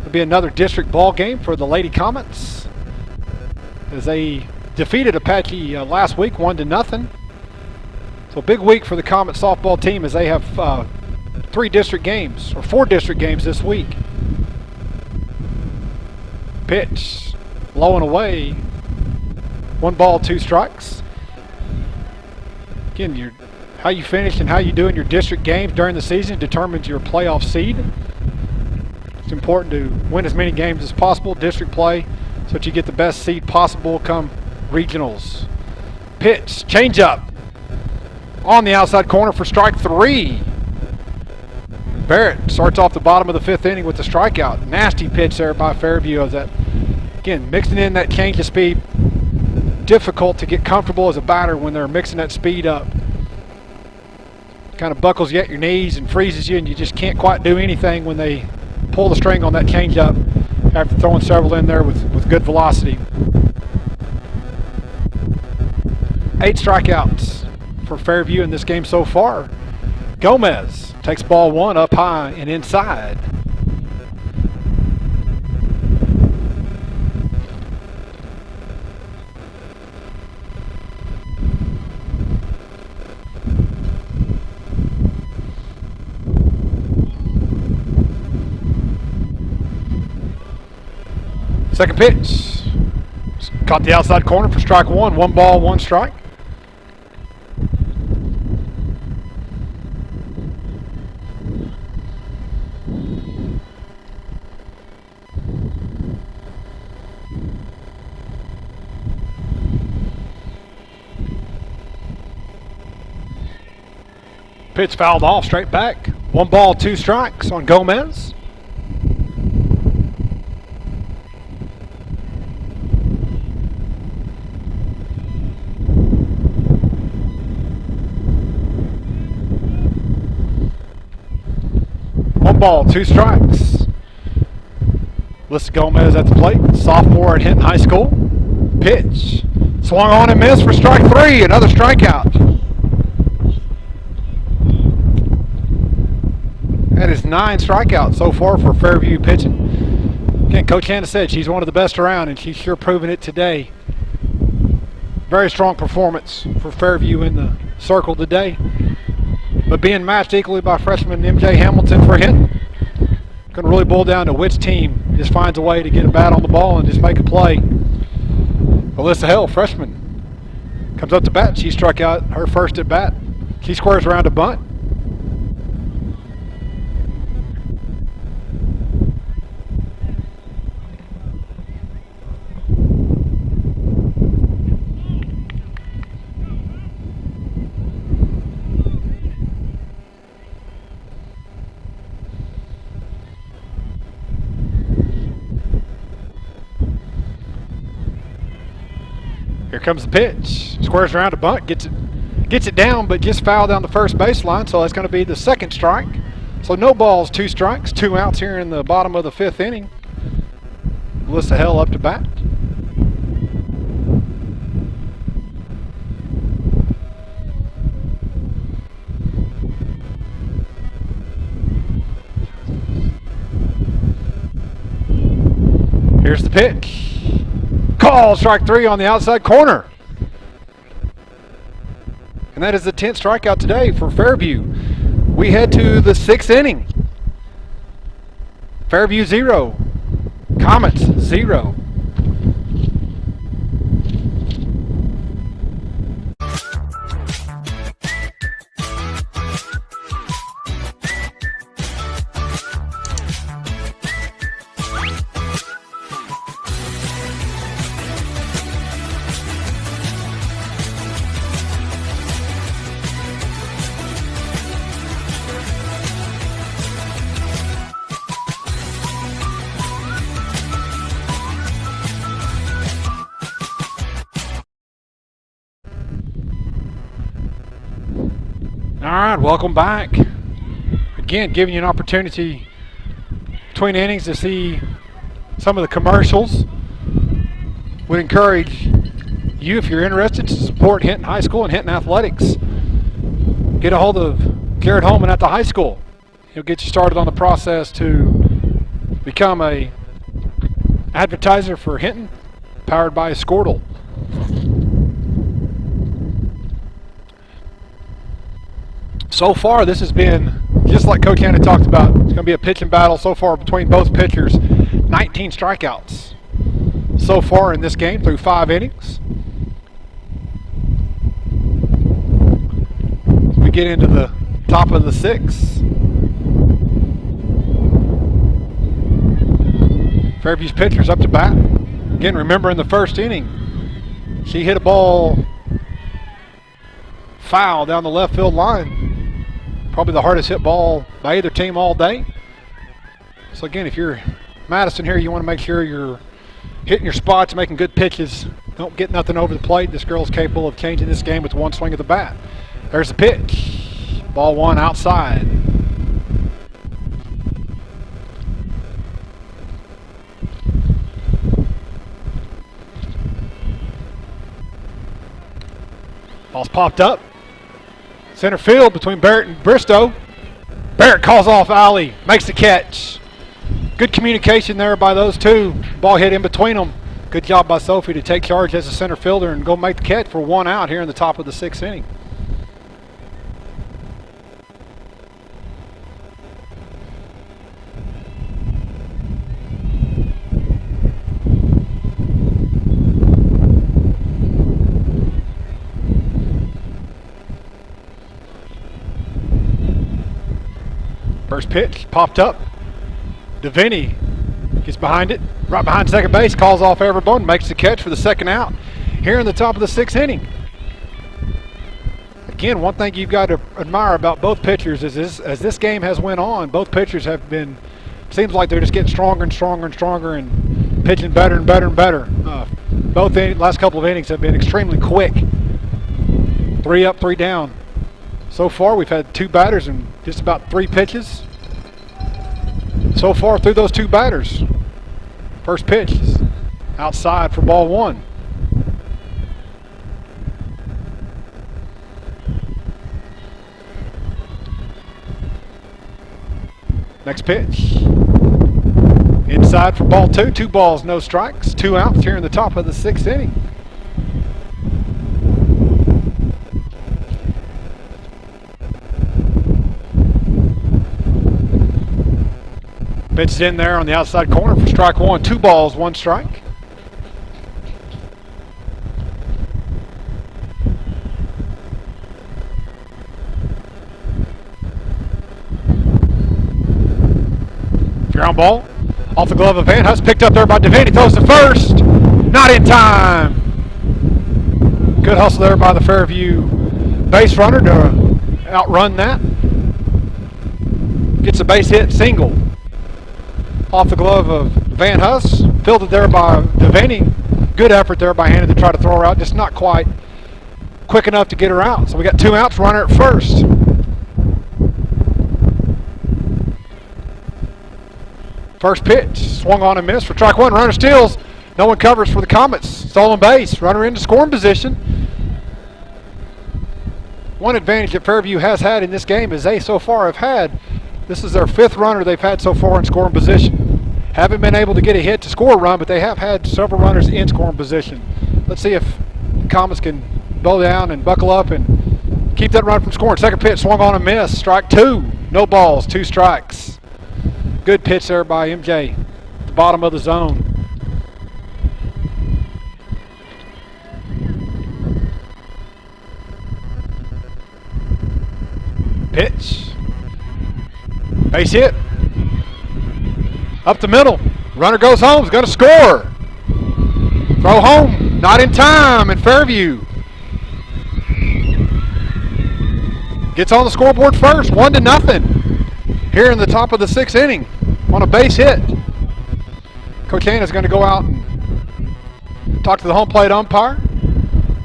It'll be another district ball game for the Lady Comets, as they defeated Apache last week 1-0. So a big week for the Comet softball team, as they have 4 district games this week. Pitch low and away. 1 ball, 2 strikes. Again, how you finish and how you do in your district games during the season determines your playoff seed. It's important to win as many games as possible, district play, so that you get the best seed possible come regionals. Pitch, change up. On the outside corner for strike 3. Barrett starts off the bottom of the 5th inning with the strikeout. Nasty pitch there by Fairview. Of that, again, mixing in that change of speed. Difficult to get comfortable as a batter when they're mixing that speed up. Kind of buckles you at your knees and freezes you, and you just can't quite do anything when they pull the string on that change up after throwing several in there with good velocity. 8 strikeouts for Fairview in this game so far. Gomez takes ball 1 up high and inside. Second pitch. Caught the outside corner for strike 1. 1 ball, 1 strike. Pitch fouled off, straight back. 1 ball, 2 strikes on Gomez. ball, 2 strikes. Alyssa Gomez at the plate, sophomore at Hinton High School. Pitch. Swung on and missed for strike 3, another strikeout. That is 9 strikeouts so far for Fairview pitching. Again, Coach Hannah said she's one of the best around, and she's sure proven it today. Very strong performance for Fairview in the circle today, but being matched equally by freshman MJ Hamilton for Hinton. Going to really boil down to which team just finds a way to get a bat on the ball and just make a play. Alyssa Hale, freshman, comes up to bat. She struck out her first at bat. She squares around a bunt. Here comes the pitch. Squares around a bunt, gets it down, but just fouled down the first baseline, so that's going to be the 2nd strike. So no balls, 2 strikes, 2 outs here in the bottom of the 5th inning. Alyssa Hale up to bat. Here's the pitch. Call, strike 3 on the outside corner. And that is the 10th strikeout today for Fairview. We head to the 6th inning. Fairview 0, Comets 0. All right, welcome back. Again, giving you an opportunity between innings to see some of the commercials. Would encourage you, if you're interested, to support Hinton High School and Hinton Athletics. Get a hold of Garrett Holman at the high school. He'll get you started on the process to become a advertiser for Hinton, powered by Squirtle. So far, this has been, just like Coach Hannah talked about, it's going to be a pitching battle so far between both pitchers. 19 strikeouts so far in this game through 5 innings. We get into the top of the 6th. Fairview's pitcher's up to bat. Again, remember in the first inning, she hit a ball foul down the left field line. Probably the hardest hit ball by either team all day. So again, if you're Madison here, you want to make sure you're hitting your spots, making good pitches. Don't get nothing over the plate. This girl's capable of changing this game with one swing of the bat. There's the pitch. Ball 1 outside. Ball's popped up. Center field between Barrett and Bristow. Barrett calls off alley, makes the catch. Good communication there by those two. Ball hit in between them. Good job by Sophie to take charge as a center fielder and go make the catch for 1 out here in the top of the 6th inning. First pitch popped up. DeVinny gets behind it, right behind second base, calls off Everbone, makes the catch for the 2nd out here in the top of the 6th inning. Again, one thing you've got to admire about both pitchers is as this game has went on, both pitchers have been, seems like they're just getting stronger and stronger and stronger and pitching better and better and better. Both last couple of innings have been extremely quick. 3 up, 3 down. So far, we've had 2 batters and just about 3 pitches. so far through those two batters. First pitch is outside for ball one. Next pitch. Inside for ball two. 2 balls, no strikes. 2 outs here in the top of the 6th inning. Pitched in there on the outside corner for strike 1. 2 balls, 1 strike. Ground ball off the glove of Van Huss, picked up there by Devaney, throws to first, not in time. Good hustle there by the Fairview base runner to outrun that. Gets a base hit single off the glove of Van Huss, fielded there by Devaney. Good effort there by Hannon to try to throw her out, just not quite quick enough to get her out. So we got 2 outs, runner at first. First pitch, swung on and missed for strike 1. Runner steals. No one covers for the Comets. Stolen base. Runner into scoring position. One advantage that Fairview has had in this game is they so far have had, this is their 5th runner they've had so far in scoring position. Haven't been able to get a hit to score a run, but they have had several runners in scoring position. Let's see if the Comets can bow down and buckle up and keep that run from scoring. Second pitch, swung on and missed. Strike 2. No balls, 2 strikes. Good pitch there by MJ at the bottom of the zone. Pitch. Base hit. Up the middle. Runner goes home. He's going to score. Throw home. Not in time. And Fairview gets on the scoreboard first. 1-0. Here in the top of the 6th inning on a base hit. Coach Hanna's going to go out and talk to the home plate umpire.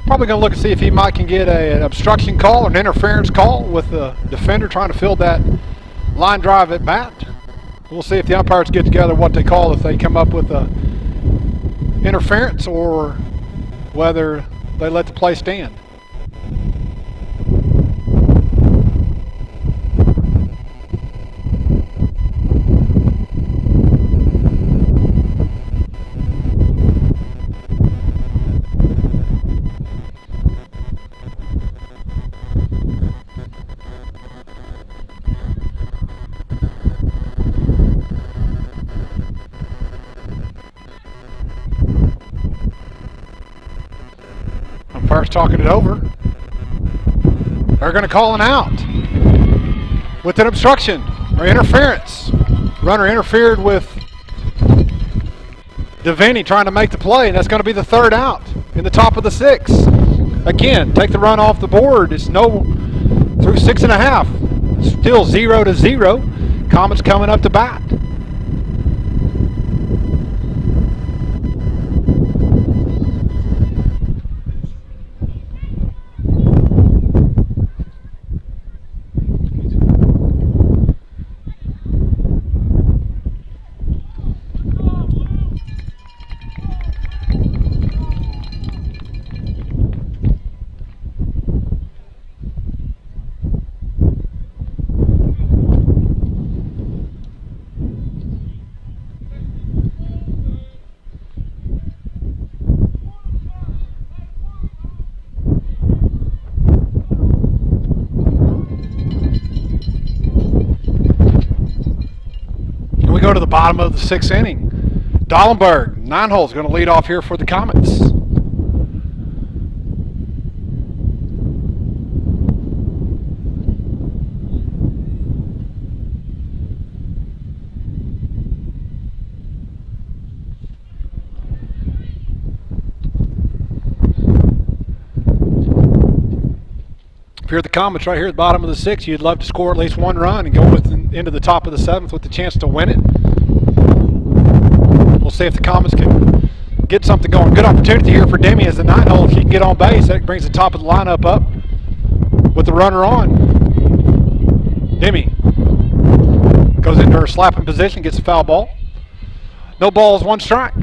Probably going to look and see if he might can get an obstruction call or an interference call with the defender trying to field that line drive at bat. We'll see if the umpires get together what they call if they come up with a interference or whether they let the play stand. Umpire's talking it over. They're going to call an out with an obstruction or interference. Runner interfered with Devaney trying to make the play, and that's going to be the 3rd out in the top of the 6th. Again, take the run off the board. It's no through 6.5. Still 0-0. Comets coming up to bat. We go to the bottom of the 6th inning. Dallenberg, 9 holes, going to lead off here for the Comets. If you're the Comets right here at the bottom of the 6th, you'd love to score at least 1 run and go into the top of the 7th with the chance to win it. We'll see if the Comets can get something going. Good opportunity here for Demi as the 9 hole. If he can get on base, that brings the top of the lineup up with the runner on. Demi Goes into her slapping position, gets a foul ball. No balls, 1 strike.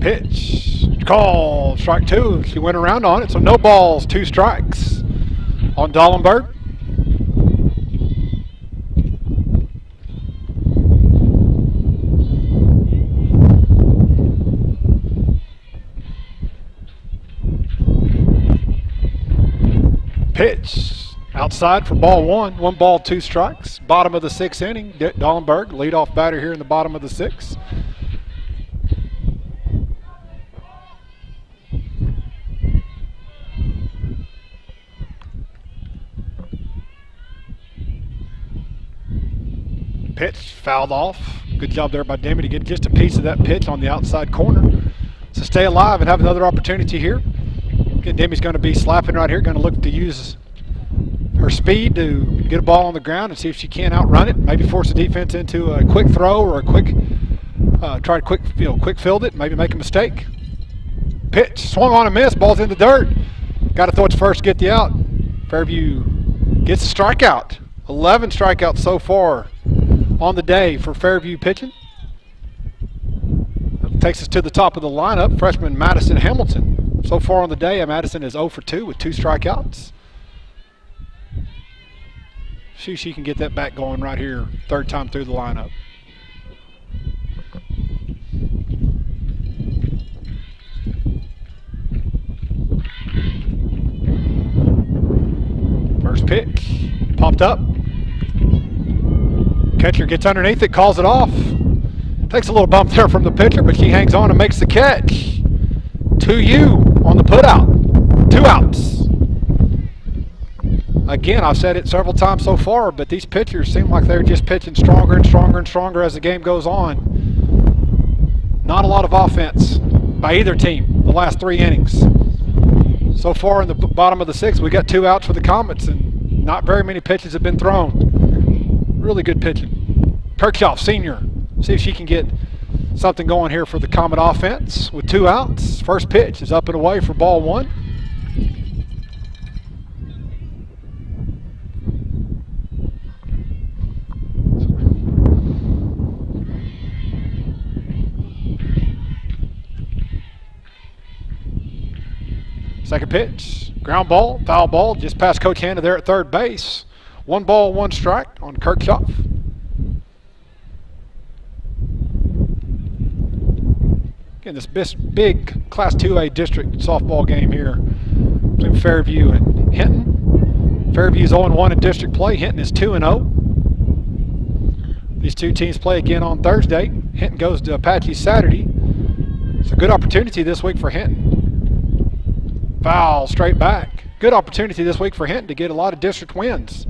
Pitch, call, strike 2. She went around on it, so no balls, 2 strikes on Dollenberg. Pitch, outside for ball 1. 1 ball, 2 strikes. Bottom of the 6th inning. Dollenberg, leadoff batter here in the bottom of the 6th. Pitch fouled off. Good job there by Demi to get just a piece of that pitch on the outside corner. So stay alive and have another opportunity here. Again, Demi's going to be slapping right here, going to look to use her speed to get a ball on the ground and see if she can outrun it. Maybe force the defense into a quick throw or a quick try to quick field it. Maybe make a mistake. Pitch swung on a miss. Ball's in the dirt. Got to throw it to first to get the out. Fairview gets a strikeout. 11 strikeouts so far on the day for Fairview pitching. That takes us to the top of the lineup. Freshman Madison Hamilton. So far on the day, Madison is 0 for 2 with 2 strikeouts. See if she can get that back going right here, 3rd time through the lineup. First pitch, popped up. Catcher gets underneath it, calls it off. Takes a little bump there from the pitcher, but she hangs on and makes the catch. 2-U on the putout. 2 outs. Again, I've said it several times so far, but these pitchers seem like they're just pitching stronger and stronger and stronger as the game goes on. Not a lot of offense by either team the last 3 innings. So far in the bottom of the 6th, we got 2 outs for the Comets, and not very many pitches have been thrown. Really good pitching. Kirchhoff, senior. See if she can get something going here for the Comet offense with 2 outs. First pitch is up and away for ball 1. Second pitch, ground ball, foul ball, just past Coach Hannah there at third base. 1 ball, 1 strike on Kirchhoff. Again, this big Class 2A district softball game here between Fairview and Hinton. Fairview is 0-1 in district play. Hinton is 2-0. These 2 teams play again on Thursday. Hinton goes to Apache Saturday. It's a good opportunity this week for Hinton. Foul straight back. Good opportunity this week for Hinton to get a lot of district wins.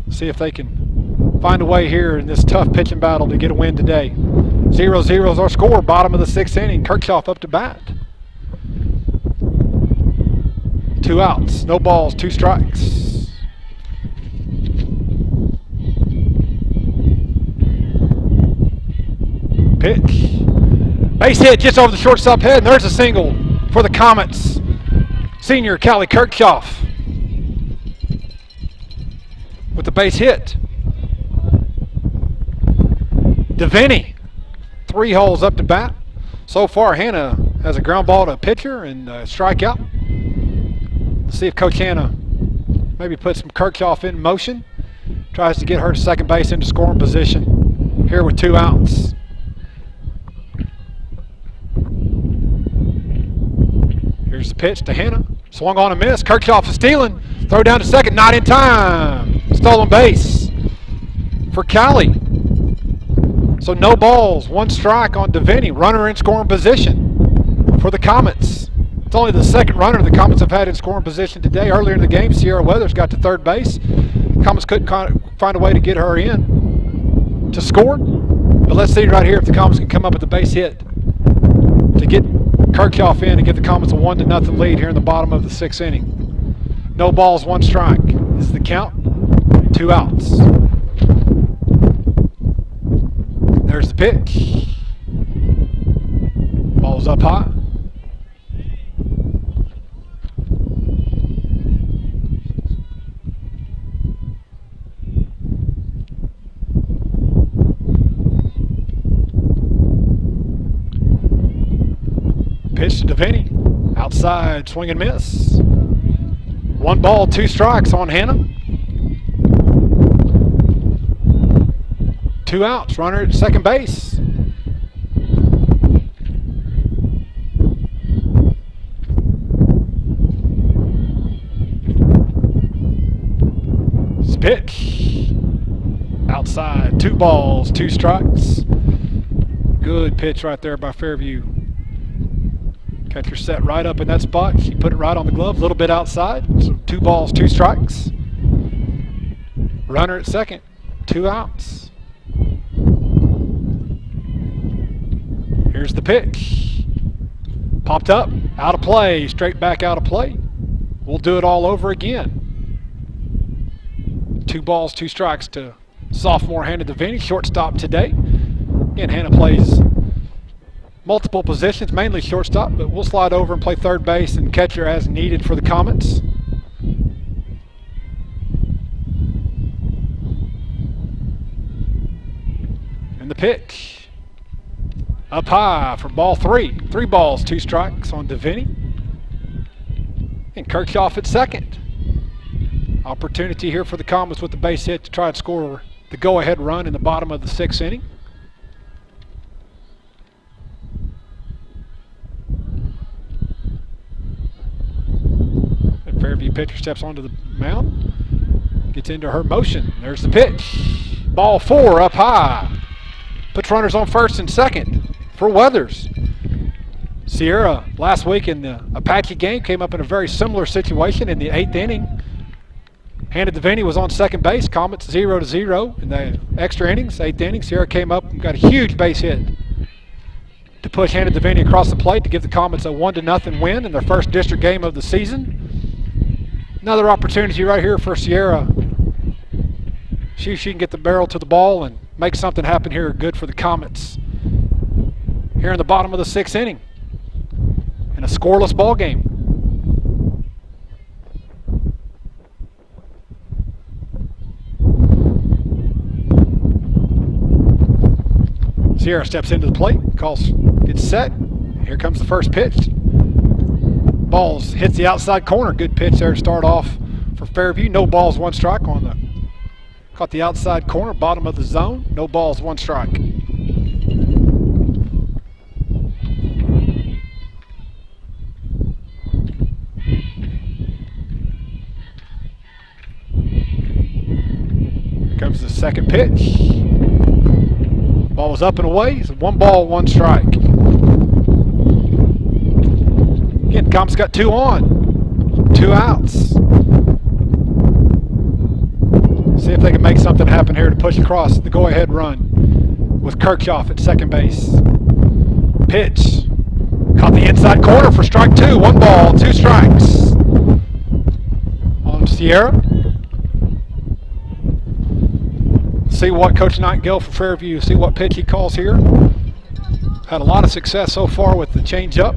See if they can find a way here in this tough pitching battle to get a win today. 0-0 is our score, bottom of the 6th inning. Kirchhoff up to bat. 2 outs, no balls, 2 strikes. Pitch. Base hit just over the shortstop head, and there's a single for the Comets. Senior Callie Kirchhoff with the base hit. DeVinny, 3 holes up to bat. So far, Hannah has a ground ball to a pitcher and a strikeout. Let's see if Coach Hannah maybe puts some Kirchhoff in motion. Tries to get her to second base into scoring position here with 2 outs. Here's the pitch to Hannah. Swung on a miss. Kirchhoff is stealing. Throw down to second. Not in time. Stolen base for Callie. So no balls. 1 strike on DeVinny. Runner in scoring position for the Comets. It's only the 2nd runner the Comets have had in scoring position today. Earlier in the game, Sierra Weathers got to third base. Comets couldn't find a way to get her in to score. But let's see right here if the Comets can come up with a base hit to get Kirchhoff in and give the Comets a 1-0 lead here in the bottom of the 6th inning. No balls, 1 strike. This is the count. 2 outs. There's the pitch. Ball's up high. Pitch to Devaney. Outside, swing and miss. 1 ball, 2 strikes on Hannah. 2 outs, runner at second base. Pitch. Outside, 2 balls, 2 strikes. Good pitch right there by Fairview. Catcher set right up in that spot. She put it right on the glove, a little bit outside. So 2 balls, 2 strikes. Runner at second, 2 outs. Here's the pitch. Popped up, out of play, straight back out of play. We'll do it all over again. 2 balls, 2 strikes to sophomore Hannah Devaney, shortstop today. Again, Hannah plays multiple positions, mainly shortstop, but we'll slide over and play third base and catcher as needed for the Comets. And the pitch. Up high for ball 3. 3 balls, 2 strikes on Devaney. And Kirchhoff at second. Opportunity here for the Comets with the base hit to try and score the go-ahead run in the bottom of the 6th inning. And Fairview pitcher steps onto the mound, gets into her motion. There's the pitch. Ball 4 up high. Puts runners on first and second for Weathers. Sierra last week in the Apache game came up in a very similar situation in the 8th inning. Hannah Devaney was on second base. Comets 0-0 in the extra innings, 8th inning. Sierra came up and got a huge base hit to push Hannah Devaney across the plate to give the Comets a 1-0 win in their first district game of the season. Another opportunity right here for Sierra. She can get the barrel to the ball and make something happen here good for the Comets here in the bottom of the 6th inning in a scoreless ball game. Sierra steps into the plate, gets set. Here comes the first pitch. Balls hits the outside corner. Good pitch there to start off for Fairview. No balls, 1 strike on the, caught the outside corner, bottom of the zone. No balls, 1 strike. Here comes the second pitch. Ball was up and away. It's 1 ball, 1 strike. Again, Comets got 2 on, 2 outs. See if they can make something happen here to push across the go-ahead run with Kirchhoff at second base. Pitch. Caught the inside corner for strike 2. 1 ball, 2 strikes. On Sierra. See what Coach Nightingale for Fairview, see what pitch he calls here. Had a lot of success so far with the changeup.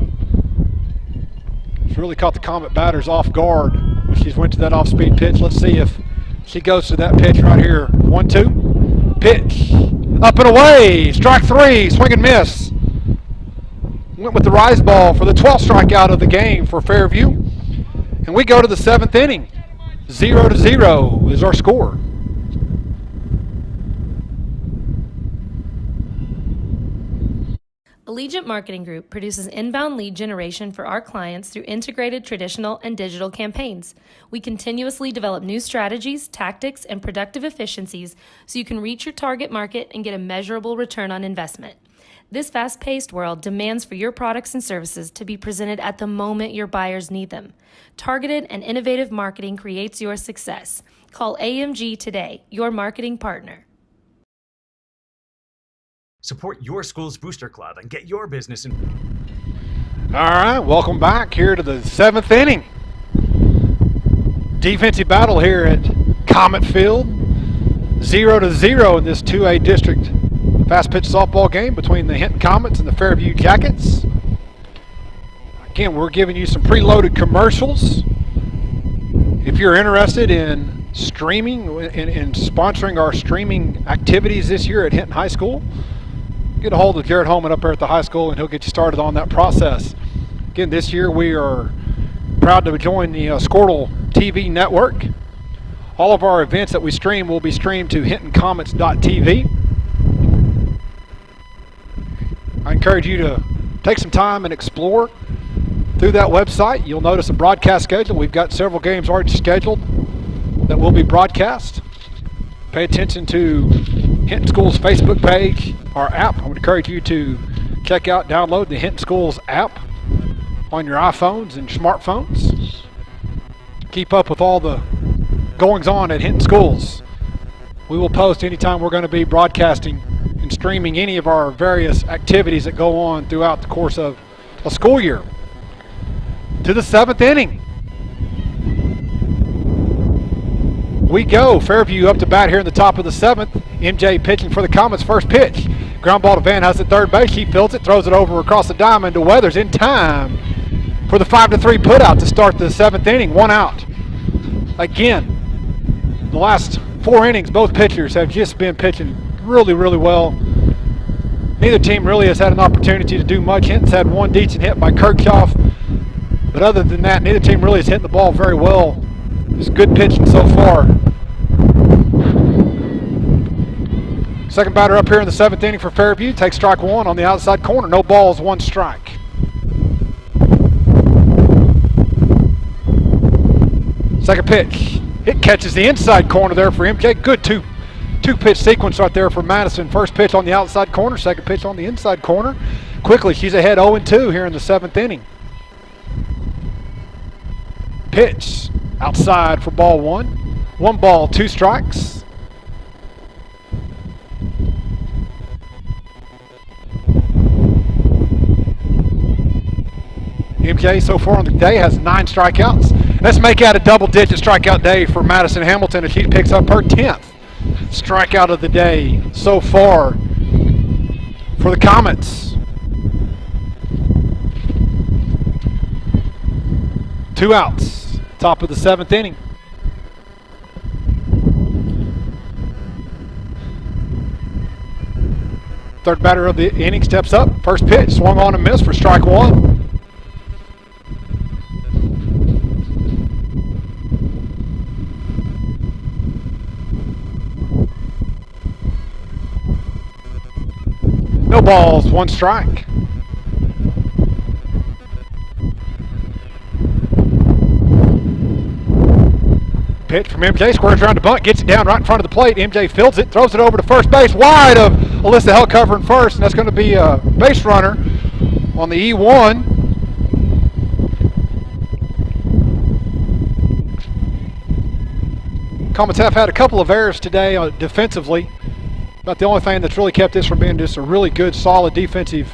It's really caught the Comet batters off guard when she went to that off-speed pitch. Let's see if she goes to that pitch right here. 1-2. Pitch. Up and away. Strike 3. Swing and miss. Went with the rise ball for the 12th strikeout of the game for Fairview. And we go to the 7th inning. 0-0 is our score. Allegiant Marketing Group produces inbound lead generation for our clients through integrated traditional and digital campaigns. We continuously develop new strategies, tactics, and productive efficiencies so you can reach your target market and get a measurable return on investment. This fast-paced world demands for your products and services to be presented at the moment your buyers need them. Targeted and innovative marketing creates your success. Call AMG today, your marketing partner. Support your school's booster club and get your business in. All right, welcome back here to the 7th inning. Defensive battle here at Comet Field. 0-0 in this 2A district fast pitch softball game between the Hinton Comets and the Fairview Jackets. Again, we're giving you some preloaded commercials. If you're interested in streaming, in sponsoring our streaming activities this year at Hinton High School, get a hold of Garrett Holman up there at the high school and he'll get you started on that process. Again, this year we are proud to join the Squirtle TV network. All of our events that we stream will be streamed to hintoncomets.tv. I encourage you to take some time and explore through that website. You'll notice a broadcast schedule. We've got several games already scheduled that will be broadcast. Pay attention to Hinton Schools Facebook page, our app. I would encourage you to check out, download the Hinton Schools app on your iPhones and smartphones. Keep up with all the goings on at Hinton Schools. We will post anytime we're going to be broadcasting and streaming any of our various activities that go on throughout the course of a school year. To the 7th inning. We go. Fairview up to bat here in the top of the 7th. MJ pitching for the Comets. First pitch. Ground ball to Van Huss at third base. He fields it, throws it over across the diamond to Weathers in time for the 5-3 putout to start the 7th inning. 1 out. Again, the last 4 innings, both pitchers have just been pitching really, really well. Neither team really has had an opportunity to do much. Hinton's had one decent hit by Kirchhoff, but other than that, neither team really has hit the ball very well. Just good pitching so far. Second batter up here in the 7th inning for Fairview. Takes strike 1 on the outside corner. No balls, 1 strike. Second pitch. It catches the inside corner there for MJ. Good two-pitch sequence right there for Madison. First pitch on the outside corner. Second pitch on the inside corner. Quickly, she's ahead 0-2 here in the 7th inning. Pitch outside for ball 1. 1 ball, 2 strikes. MJ so far on the day has 9 strikeouts. Let's make out a double-digit strikeout day for Madison Hamilton as she picks up her 10th strikeout of the day so far for the Comets. 2 outs, top of the 7th inning. Third batter of the inning steps up. First pitch, swung on and missed for strike 1. No balls, 1 strike. Pitch from MJ, squares around the bunt, gets it down right in front of the plate. MJ fields it, throws it over to first base, wide of Alyssa Hellcover in first, and that's going to be a base runner on the E1. Comets have had a couple of errors today defensively. About the only thing that's really kept this from being just a really good, solid defensive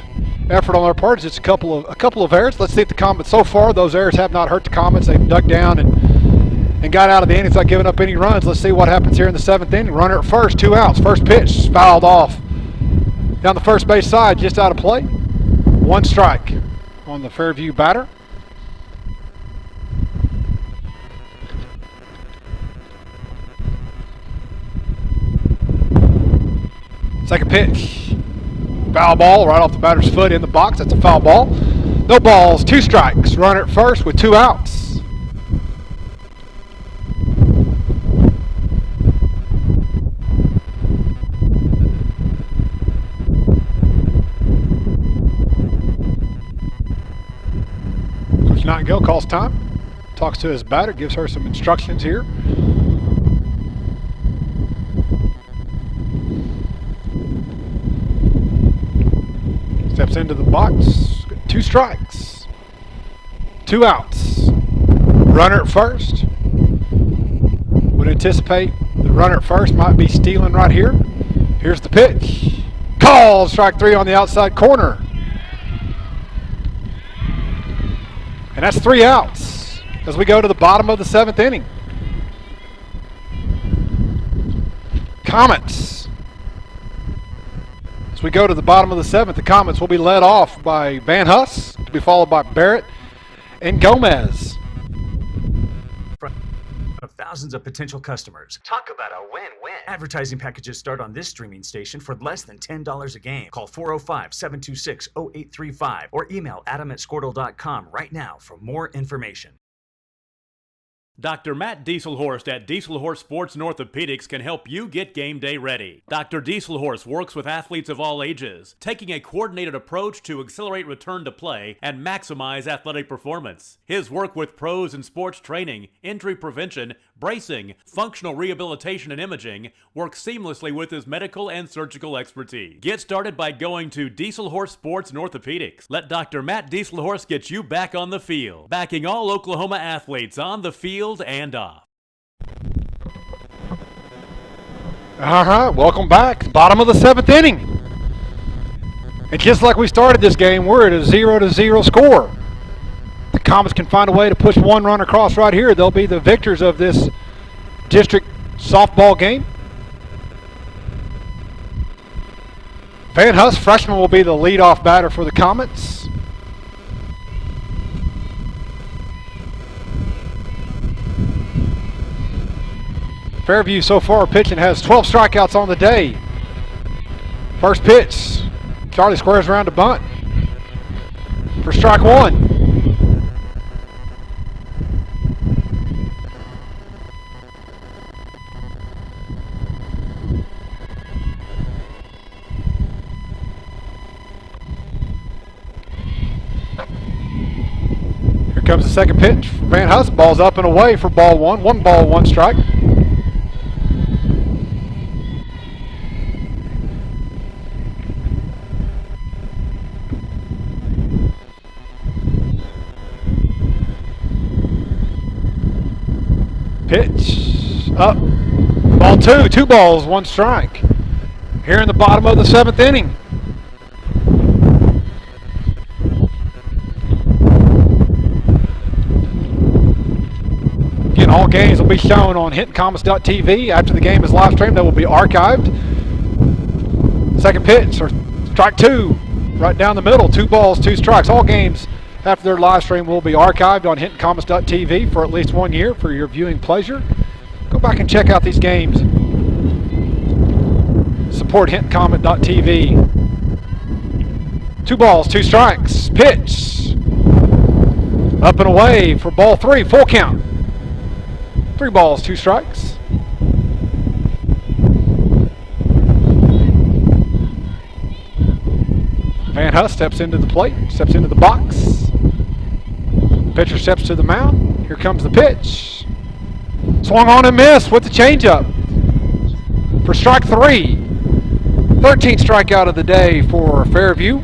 effort on their part is just a couple of errors. Let's see if the Comets, so far, those errors have not hurt the Comets. They've dug down and got out of the innings without giving up any runs. Let's see what happens here in the 7th inning. Runner at first, 2 outs. First pitch, fouled off down the first base side, just out of play. 1 strike on the Fairview batter. Second pitch, foul ball right off the batter's foot in the box. That's a foul ball. No balls, 2 strikes. Runner at first with 2 outs. Coach Nightingale calls time, talks to his batter, gives her some instructions here. Steps into the box, 2 strikes, 2 outs. Runner at first. Would anticipate the runner at first might be stealing right here. Here's the pitch. Called, strike 3 on the outside corner. And that's 3 outs as we go to the bottom of the 7th inning. Comets. As we go to the bottom of the 7th, the Comets will be led off by Van Huss, to be followed by Barrett and Gomez. Of thousands of potential customers. Talk about a win-win. Advertising packages start on this streaming station for less than $10 a game. Call 405-726-0835 or email adam@squirtle.com right now for more information. Dr. Matt Dieselhorst at Dieselhorst Sports and Orthopedics can help you get game day ready. Dr. Dieselhorst works with athletes of all ages, taking a coordinated approach to accelerate return to play and maximize athletic performance. His work with pros in sports training, injury prevention, bracing, functional rehabilitation, and imaging works seamlessly with his medical and surgical expertise. Get started by going to Dieselhorst Sports and Orthopedics. Let Dr. Matt Dieselhorst get you back on the field, backing all Oklahoma athletes on the field and off. All right, welcome back. Bottom of the 7th inning. And just like we started this game, we're at a 0-0 score. The Comets can find a way to push one run across right here. They'll be the victors of this district softball game. Van Huss, freshman, will be the leadoff batter for the Comets. Fairview so far pitching has 12 strikeouts on the day. First pitch, Charlie squares around to bunt for strike 1. Here comes the second pitch. Van Huss, ball's up and away for ball 1. 1 ball, 1 strike. Pitch up, ball 2, 2 balls, 1 strike. Here in the bottom of the 7th inning. Again, all games will be shown on HintonComets.tv. After the game is live streamed, they will be archived. Second pitch, or strike 2, right down the middle, 2 balls, 2 strikes. All games after their live stream will be archived on HintonComets.tv for at least 1 year for your viewing pleasure. Go back and check out these games. Support HintonComet.tv. 2 balls, 2 strikes. Pitch. Up and away for ball 3, full count. 3 balls, 2 strikes. Van Huss steps into the plate, steps into the box. Pitcher steps to the mound. Here comes the pitch. Swung on and missed with the changeup for strike 3. 13th strikeout of the day for Fairview.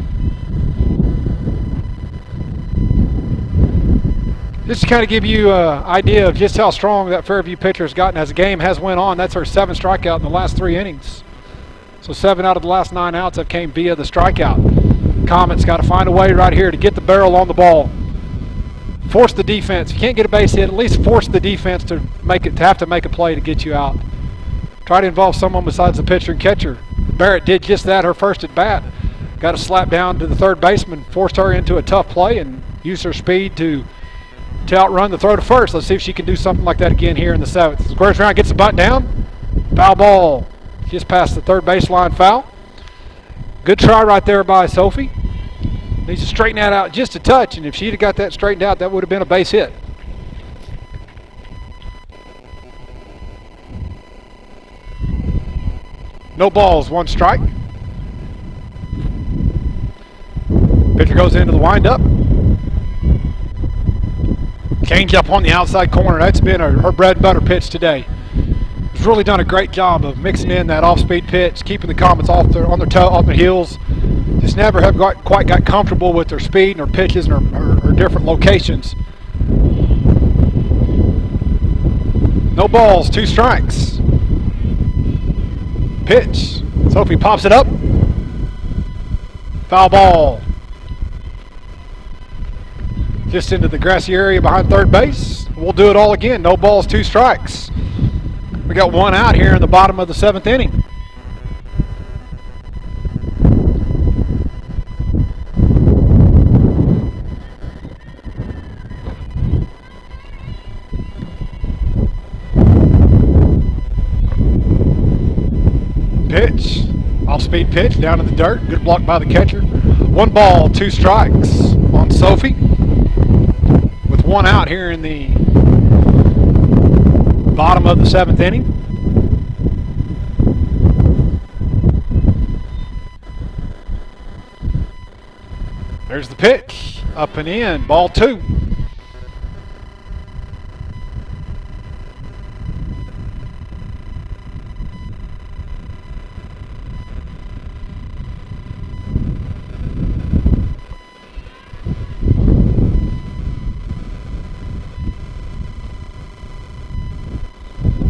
Just to kind of give you an idea of just how strong that Fairview pitcher has gotten as the game has went on. That's her 7th strikeout in the last 3 innings. So 7 out of the last 9 outs have came via the strikeout. Comets got to find a way right here to get the barrel on the ball. Force the defense. If you can't get a base hit, at least force the defense to have to make a play to get you out. Try to involve someone besides the pitcher and catcher. Barrett did just that her first at bat. Got a slap down to the third baseman, forced her into a tough play and used her speed to outrun the throw to first. Let's see if she can do something like that again here in the 7th. Squares around, gets the bunt down. Foul ball. Just past the third baseline foul. Good try right there by Sophie. Needs to straighten that out just a touch, and if she'd have got that straightened out, that would have been a base hit. No balls, 1 strike. Pitcher goes into the windup. Change up on the outside corner. That's been her bread and butter pitch today. She's really done a great job of mixing in that off-speed pitch, keeping the Comets off their heels. Just never have quite got comfortable with their speed and their pitches and her different locations. No balls, 2 strikes. Pitch. Sophie pops it up. Foul ball. Just into the grassy area behind third base. We'll do it all again. No balls, 2 strikes. We got one out here in the bottom of the 7th inning. Pitch, off-speed pitch down in the dirt. Good block by the catcher. 1 ball, 2 strikes on Sophie. With one out here in the bottom of the 7th inning. There's the pitch, up and in, ball 2.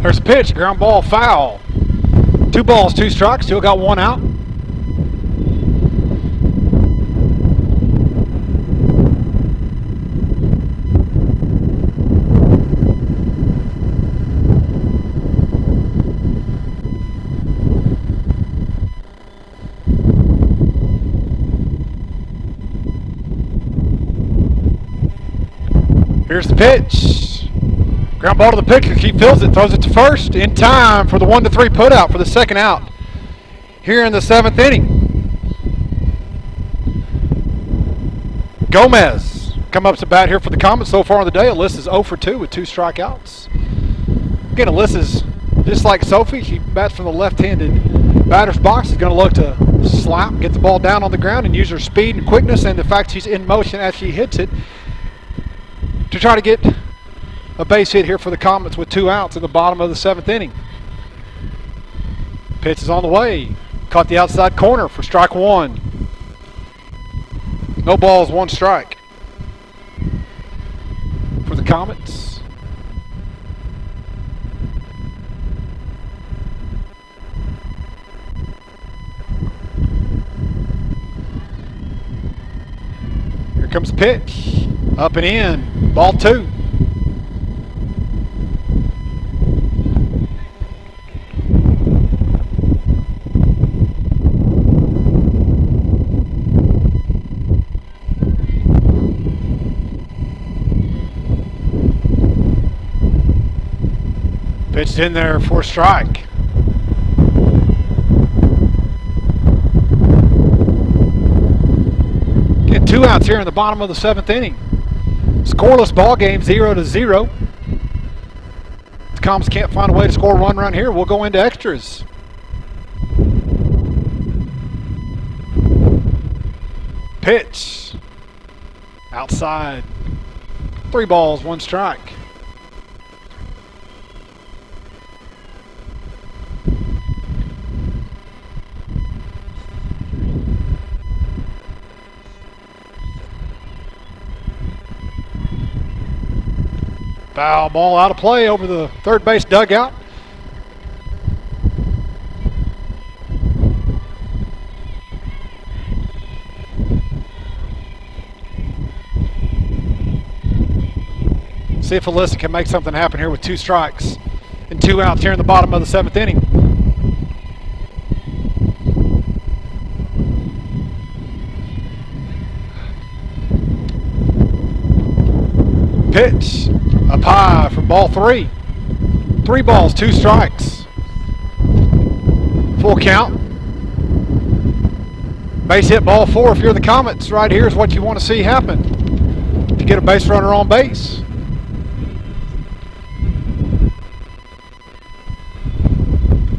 There's a pitch, ground ball, foul. 2 balls, 2 strikes, still got 1 out. Here's the pitch. Ground ball to the pitcher. He feels it, throws it to first in time for the 1-3 put out for the 2nd out here in the 7th inning. Gomez come up to bat here for the Comets so far in the day. Alyssa's 0 for 2 with 2 strikeouts. Again, Alyssa's just like Sophie. She bats from the left-handed batter's box. Is going to look to slap, get the ball down on the ground, and use her speed and quickness and the fact she's in motion as she hits it to try to get a base hit here for the Comets with 2 outs in the bottom of the 7th inning. Pitch is on the way. Caught the outside corner for strike 1. No balls, 1 strike for the Comets. Here comes the pitch. Up and in. Ball 2. Pitched in there for a strike. Get 2 outs here in the bottom of the 7th inning. Scoreless ball game, 0-0. The Comets can't find a way to score a run right here. We'll go into extras. Pitch. Outside. 3 balls, 1 strike. Foul ball out of play over the 3rd base dugout. See if Alyssa can make something happen here with 2 strikes and 2 outs here in the bottom of the 7th inning. Pitch. Up high for ball 3. 3 balls, 2 strikes. Full count. Base hit ball 4 if you're the Comets. Right here is what you want to see happen. To get a base runner on base.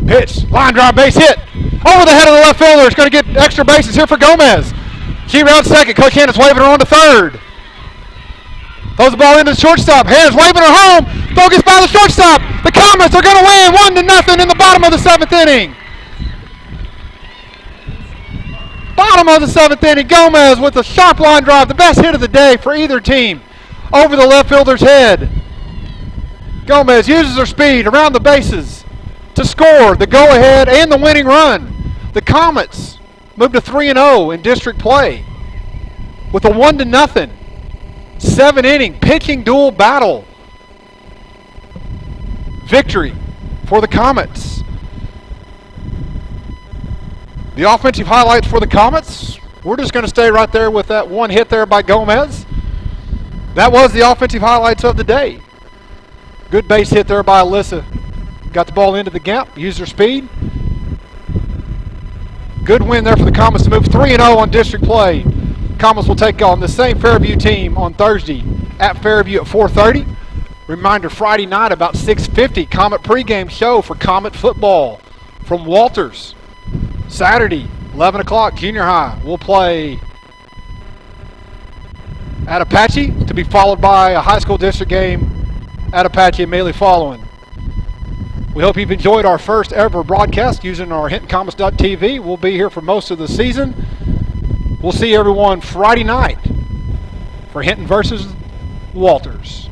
Pitch. Line drive, base hit. Over the head of the left fielder. It's going to get extra bases here for Gomez. She rounds 2nd. Coach Hannah's waving her on to 3rd. Throws the ball into the shortstop. Hannah's waving her home. Throw gets by the shortstop. The Comets are going to win 1-0 in the bottom of the 7th inning. Bottom of the 7th inning. Gomez with a sharp line drive. The best hit of the day for either team. Over the left fielder's head. Gomez uses her speed around the bases to score the go-ahead and the winning run. The Comets move to 3-0 in district play with a 1-0 7-inning pitching duel battle victory for the Comets. The offensive highlights for the Comets, we're just going to stay right there with that one hit there by Gomez. That was the offensive highlights of the day. Good base hit there by Alyssa. Got the ball into the gap, used her speed. Good win there for the Comets to move 3-0 on district play. Comets will take on the same Fairview team on Thursday at Fairview at 4:30. Reminder, Friday night about 6:50, Comet pregame show for Comet football from Walters. Saturday, 11 o'clock, junior high. We'll play at Apache, to be followed by a high school district game at Apache immediately following. We hope you've enjoyed our first ever broadcast using our HintonComets.tv. We'll be here for most of the season. We'll see everyone Friday night for Hinton versus Walters.